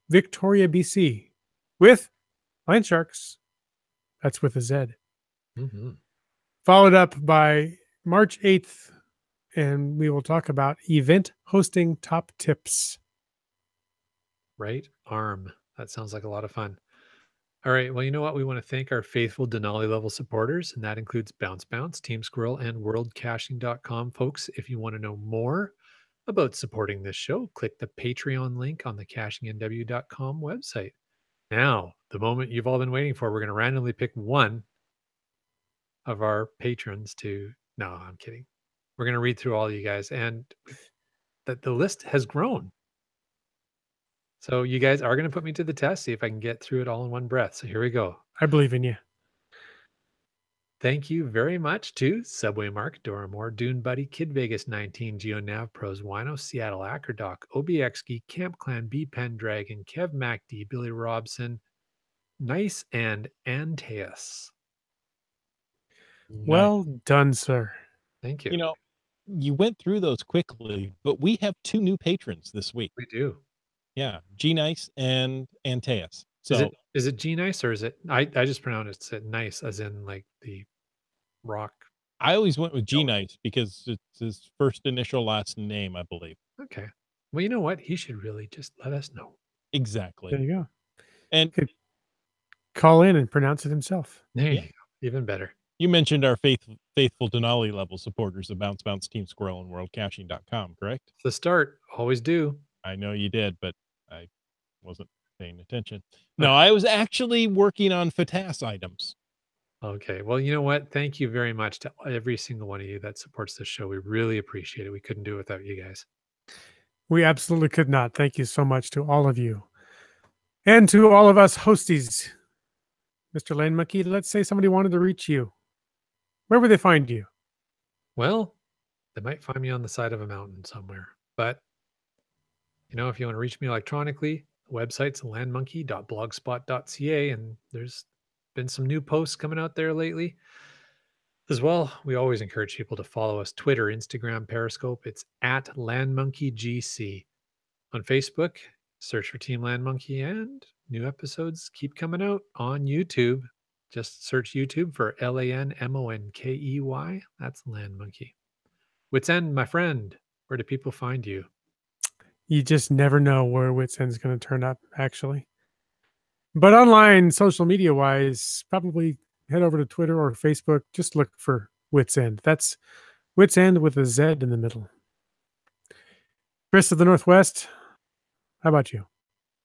Victoria, BC, with Land Sharks. That's with a Z. Mhm. Followed up by March 8th, and we will talk about event hosting top tips. Right arm. That sounds like a lot of fun. All right. Well, you know what? We want to thank our faithful Denali level supporters, and that includes Bounce Bounce, Team Squirrel, and WorldCaching.com. Folks, if you want to know more about supporting this show, click the Patreon link on the CachingNW.com website. Now, the moment you've all been waiting for, we're going to randomly pick one of our patrons to. No, I'm kidding. We're going to read through all of you guys, and the list has grown. So you guys are going to put me to the test, see if I can get through it all in one breath. So here we go. I believe in you. Thank you very much to Subway Mark, Dora Moore, Dune Buddy, Kid Vegas 19, GeoNav Pros, Wino, Seattle Acrodoc, OBX Geek, Camp Clan, B Pendragon, Kev MacD, Billy Robson, Nice, and Antaeus. Well done, sir. Thank you. You know, you went through those quickly, but we have 2 new patrons this week. We do. Yeah, G Nice and Antaeus. So Is it G Nice or is it? I just pronounce it nice, as in like the rock. I always went with G Nice because it's his first initial last name, I believe. Okay. Well, you know what? He should really just let us know. Exactly. There you go. And Could call in and pronounce it himself. There Yeah. you go. Even better. you mentioned our faithful Denali level supporters of Bounce Bounce, Team Squirrel, and WorldCaching.com, correct? It's the start. Always do. I know you did, but I wasn't paying attention. No, I was actually working on FATAS items. Okay. Well, you know what? Thank you very much to every single one of you that supports this show. We really appreciate it. We couldn't do it without you guys. We absolutely could not. Thank you so much to all of you. And to all of us hosties. Mr. Land Monkey, let's say somebody wanted to reach you. Where would they find you? Well, they might find me on the side of a mountain somewhere. But, if you want to reach me electronically, the website's landmonkey.blogspot.ca. And there's been some new posts coming out there lately. As well, we always encourage people to follow us Twitter, Instagram, Periscope. It's at LandMonkeyGC. On Facebook, search for Team Land Monkey, and new episodes keep coming out on YouTube. Just search YouTube for LANMONKEY. That's Land Monkey. Wits End, my friend, where do people find you? You just never know where Wits End is going to turn up, actually. But online, social media wise, probably head over to Twitter or Facebook. Just look for Wits End. That's Wits End with a Z in the middle. Chris of the Northwest, how about you?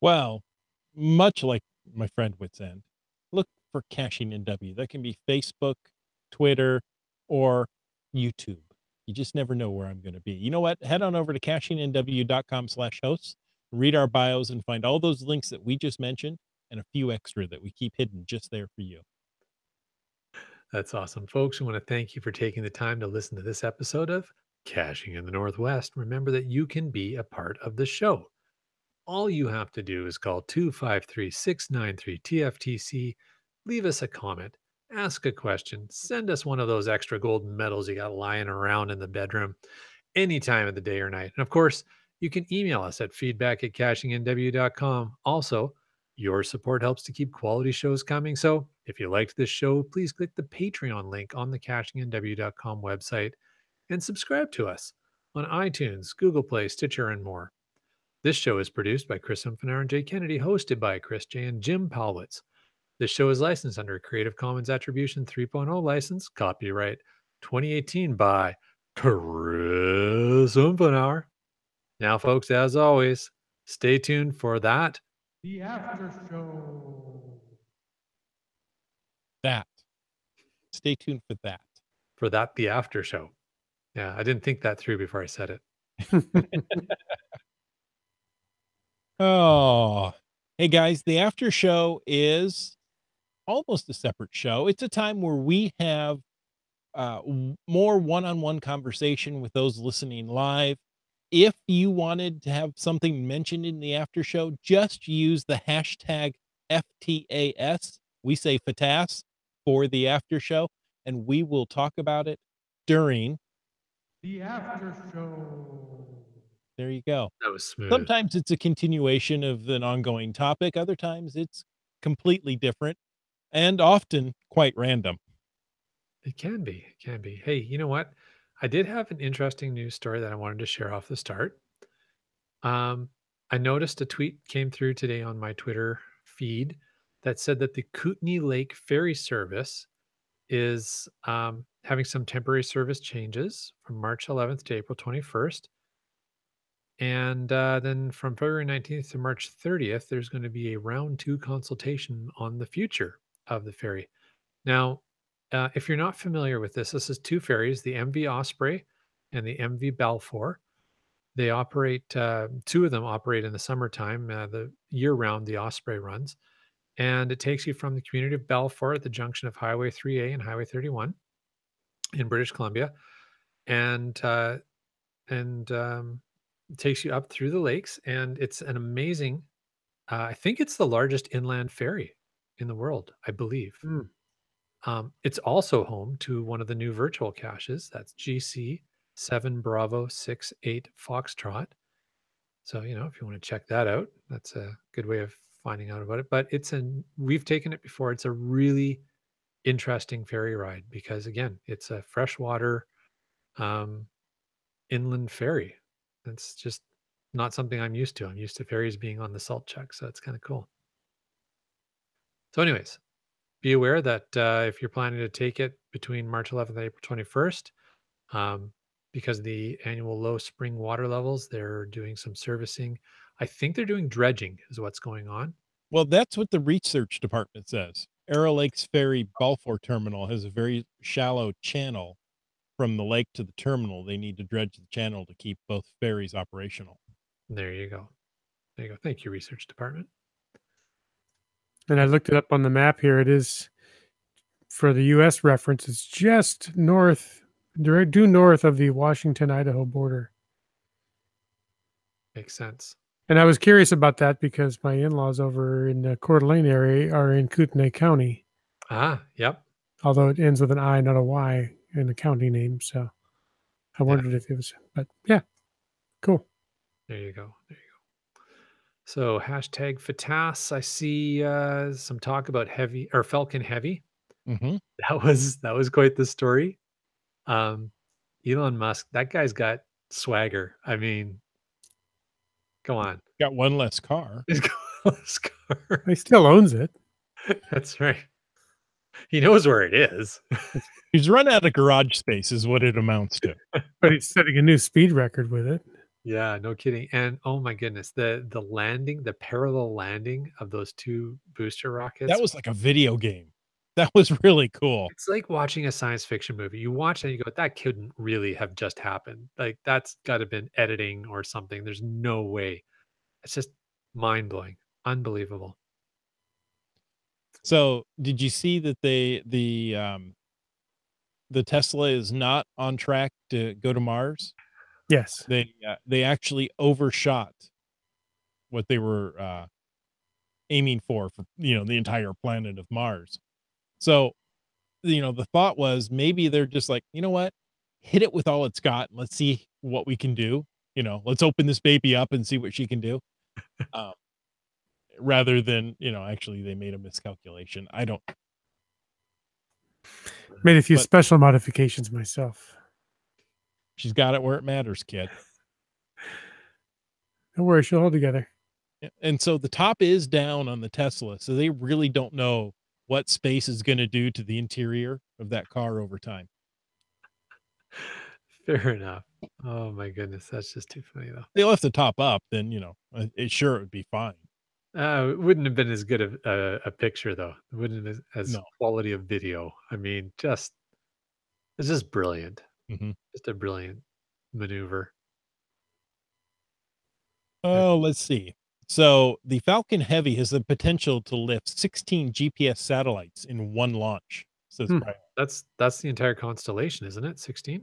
Well, much like my friend Wits End, look for Caching NW. That can be Facebook, Twitter, or YouTube. You just never know where I'm going to be. You know what? Head on over to cachingnw.com/hosts, read our bios, and find all those links that we just mentioned and a few extra that we keep hidden just there for you. That's awesome. Folks, we want to thank you for taking the time to listen to this episode of Caching in the Northwest. Remember that you can be a part of the show. All you have to do is call 253-693-TFTC, leave us a comment, ask a question, send us one of those extra gold medals you got lying around in the bedroom any time of the day or night. And of course, you can email us at feedback@cachingnw.com. Also, your support helps to keep quality shows coming. So if you liked this show, please click the Patreon link on the cachingnw.com website and subscribe to us on iTunes, Google Play, Stitcher, and more. This show is produced by Chris Humphanar and Jay Kennedy, hosted by Chris J. and Jim Palwitz. This show is licensed under a Creative Commons Attribution 3.0 license, copyright 2018 by Chris Humphanar. Now, folks, as always, stay tuned for that. The After Show. That. Stay tuned for that. For that, the after show. Yeah, I didn't think that through before I said it. Oh, hey guys, the after show is almost a separate show. It's a time where we have more one-on-one conversation with those listening live. If you wanted to have something mentioned in the after show, just use the hashtag FTAS. We say FTAS for the after show, and we will talk about it during The After Show. There you go. That was smooth. Sometimes it's a continuation of an ongoing topic. Other times it's completely different and often quite random. It can be. It can be. Hey, you know what? I did have an interesting news story that I wanted to share off the start. I noticed a tweet came through today on my Twitter feed that said that the Kootenai Lake ferry service is having some temporary service changes from March 11th to April 21st. And then from February 19th to March 30th, there's going to be a round 2 consultation on the future of the ferry. Now, if you're not familiar with this is 2 ferries, the MV Osprey and the MV Balfour. They operate, 2 of them operate in the summertime, the year round, the Osprey runs. And it takes you from the community of Balfour at the junction of Highway 3A and Highway 31 in British Columbia. And takes you up through the lakes, and it's an amazing I think it's the largest inland ferry in the world, I believe. It's also home to one of the new virtual caches. That's GC 7 Bravo 68 Foxtrot. So, if you want to check that out, that's a good way of finding out about it. But we've taken it before. It's a really interesting ferry ride because, again, it's a freshwater inland ferry. It's just not something I'm used to. I'm used to ferries being on the salt check, so it's kind of cool. So, anyways, be aware that if you're planning to take it between March 11th and April 21st, because of the annual low spring water levels, they're doing some servicing. I think they're doing dredging is what's going on. Well, that's what the research department says. Arrow Lake's Ferry Balfour Terminal has a very shallow channel from the lake to the terminal. They need to dredge the channel to keep both ferries operational. There you go. There you go. Thank you, research department. And I looked it up on the map here. It is, for the U.S. reference, it's just due north of the Washington-Idaho border. Makes sense. And I was curious about that because my in-laws over in the Coeur d'Alene area are in Kootenai County, Yep. although it ends with an I, not a Y in the county name. So I wondered if it was, but yeah, cool. There you go. There you go. So hashtag FATAS. I see some talk about heavy or Falcon Heavy. Mm-hmm. That was quite the story. Elon Musk, that guy's got swagger. I mean, come on. Got one less car. He's got this car. He still owns it. That's right. He knows where it is. He's run out of garage space is what it amounts to. But he's setting a new speed record with it. Yeah, no kidding. And oh my goodness, the landing, the parallel landing of those two booster rockets. That was like a video game. That was really cool. It's like watching a science fiction movie. You watch and you go, that couldn't really have just happened. Like that's got to have been editing or something. There's no way. It's just mind blowing, unbelievable. So, did you see that the Tesla is not on track to go to Mars? Yes. They actually overshot what they were aiming for the entire planet of Mars. So, the thought was maybe they're just like, you know what, hit it with all it's got. And let's see what we can do. Let's open this baby up and see what she can do. Rather than, actually they made a miscalculation. I don't. Made a few special modifications myself. She's got it where it matters, kid. Don't worry, she'll hold together. And so the top is down on the Tesla, so they really don't know what space is going to do to the interior of that car over time. Fair enough. Oh my goodness, that's just too funny though. They left the top up, then it would be fine. It wouldn't have been as good of a picture though. It wouldn't have as No. quality of video. I mean, it's just brilliant. Mm-hmm. Just a brilliant maneuver. Oh, let's see. So the Falcon Heavy has the potential to lift 16 GPS satellites in one launch, says Brian. That's the entire constellation, isn't it? 16?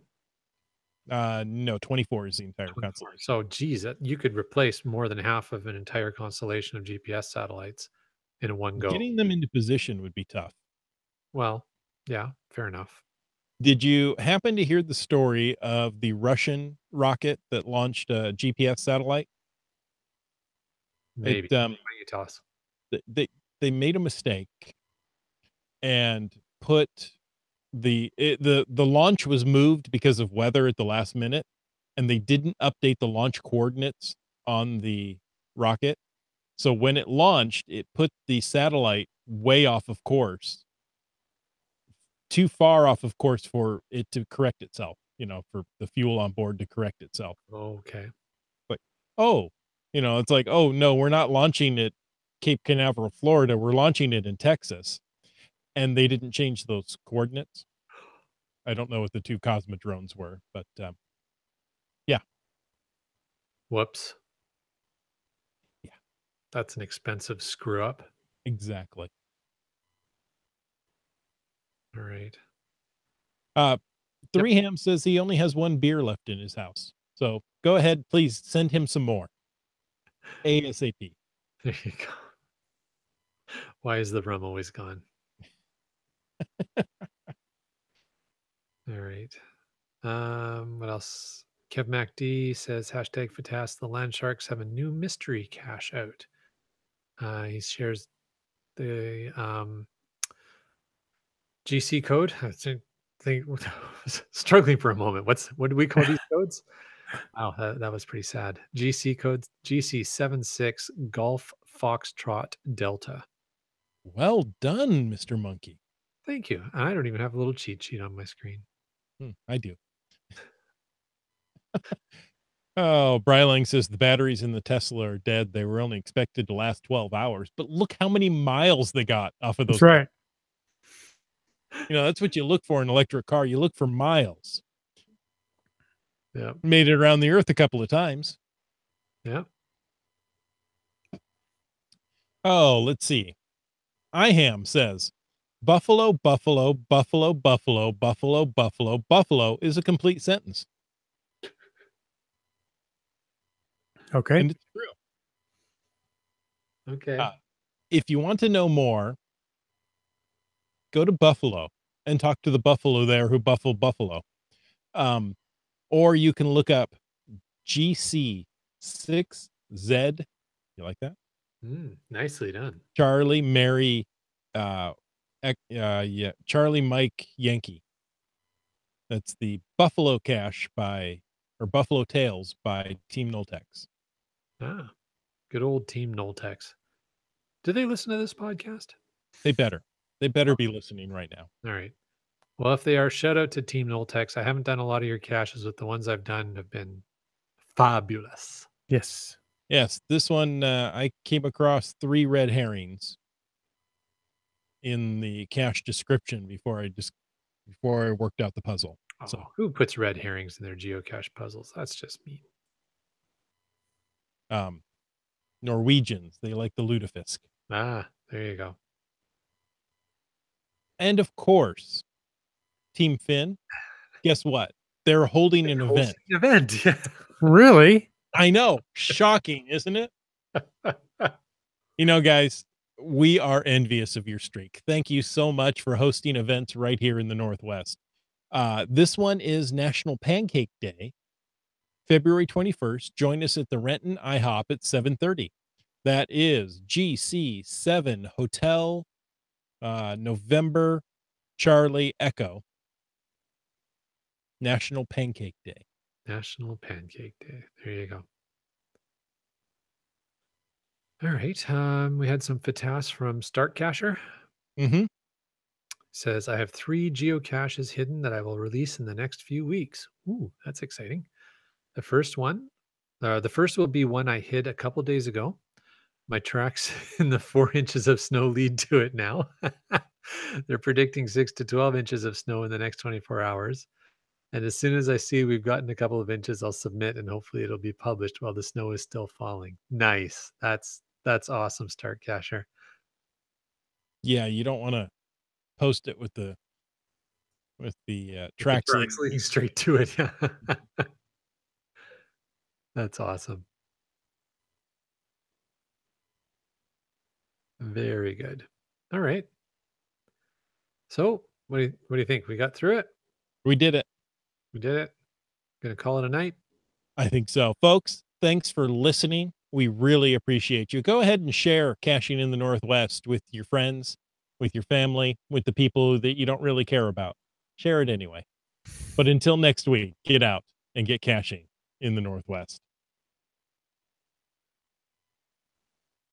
No, 24 is the entire 24. constellation. So, geez, you could replace more than half of an entire constellation of GPS satellites in one go. Getting them into position would be tough. Well, yeah, fair enough. Did you happen to hear the story of the Russian rocket that launched a GPS satellite? Maybe. Why don't you tell us? They made a mistake and put the launch was moved because of weather at the last minute, and they didn't update the launch coordinates on the rocket. So when it launched, it put the satellite way off of course, too far off of course for it to correct itself, for the fuel on board to correct itself. Okay. But, it's like, oh no, we're not launching it Cape Canaveral, Florida. We're launching it in Texas. And they didn't change those coordinates. I don't know what the two Cosmodrones were, but yeah. Whoops. Yeah. That's an expensive screw up. Exactly. All right. Three Ham says he only has one beer left in his house. So go ahead, please send him some more. ASAP. There you go. Why is the rum always gone? All right. What else? Kev MacD says hashtag FATAS. The land sharks have a new mystery cache out. He shares the GC code. I think struggling for a moment. What do we call these codes? Wow, that was pretty sad. GC code GC76 Golf Foxtrot Delta. Well done, Mr. Monkey. Thank you. And I don't even have a little cheat sheet on my screen. I do. Oh, Bryling says the batteries in the Tesla are dead. They were only expected to last 12 hours, but look how many miles they got off of those. That's right. That's what you look for in an electric car. You look for miles. Yeah. Made it around the earth a couple of times. Yeah. Oh, let's see. Iham says, buffalo, buffalo, buffalo, buffalo, buffalo, buffalo, buffalo is a complete sentence. Okay. And it's true. Okay. If you want to know more, go to Buffalo and talk to the buffalo there who buffalo buffalo. Or you can look up GC6Z. You like that? Nicely done. Charlie, Mary, Charlie, Mike, Yankee. That's the Buffalo Cache or Buffalo Tales by Team Noltex. Ah, good old Team Noltex. Do they listen to this podcast? They better be listening right now. All right. Well, if they are, shout out to Team Noltex. I haven't done a lot of your caches, but the ones I've done have been fabulous. Yes. Yes, this one I came across 3 red herrings in the cache description before I worked out the puzzle. Oh, So who puts red herrings in their geocache puzzles? That's just mean. Norwegians, they like the lutefisk. Ah, there you go. And of course, Team Finn, guess what? They're holding an event. Event. Yeah. Really? I know. Shocking, isn't it? Guys, we are envious of your streak. Thank you so much for hosting events right here in the Northwest. This one is National Pancake Day, February 21st. Join us at the Renton IHOP at 7:30. That is GC7 Hotel, November Charlie Echo. National Pancake Day. National Pancake Day. There you go. All right. We had some FATAS from Start Cacher. Mm-hmm. Says, I have 3 geocaches hidden that I will release in the next few weeks. Ooh, that's exciting. The first will be one I hid a couple days ago. My tracks in the 4 inches of snow lead to it now. They're predicting 6 to 12 inches of snow in the next 24 hours. And as soon as I see we've gotten a couple of inches, I'll submit and hopefully it'll be published while the snow is still falling. Nice. That's awesome, Start Cacher. Yeah, you don't want to post it with the tracks leading straight to it. That's awesome. Very good. All right. So what do you think? We got through it? We did it. We did it. Gonna call it a night. I think so. Folks, thanks for listening. We really appreciate you. Go ahead and share Caching in the Northwest with your friends, with your family, with the people that you don't really care about. Share it anyway. But until next week, get out and get caching in the Northwest.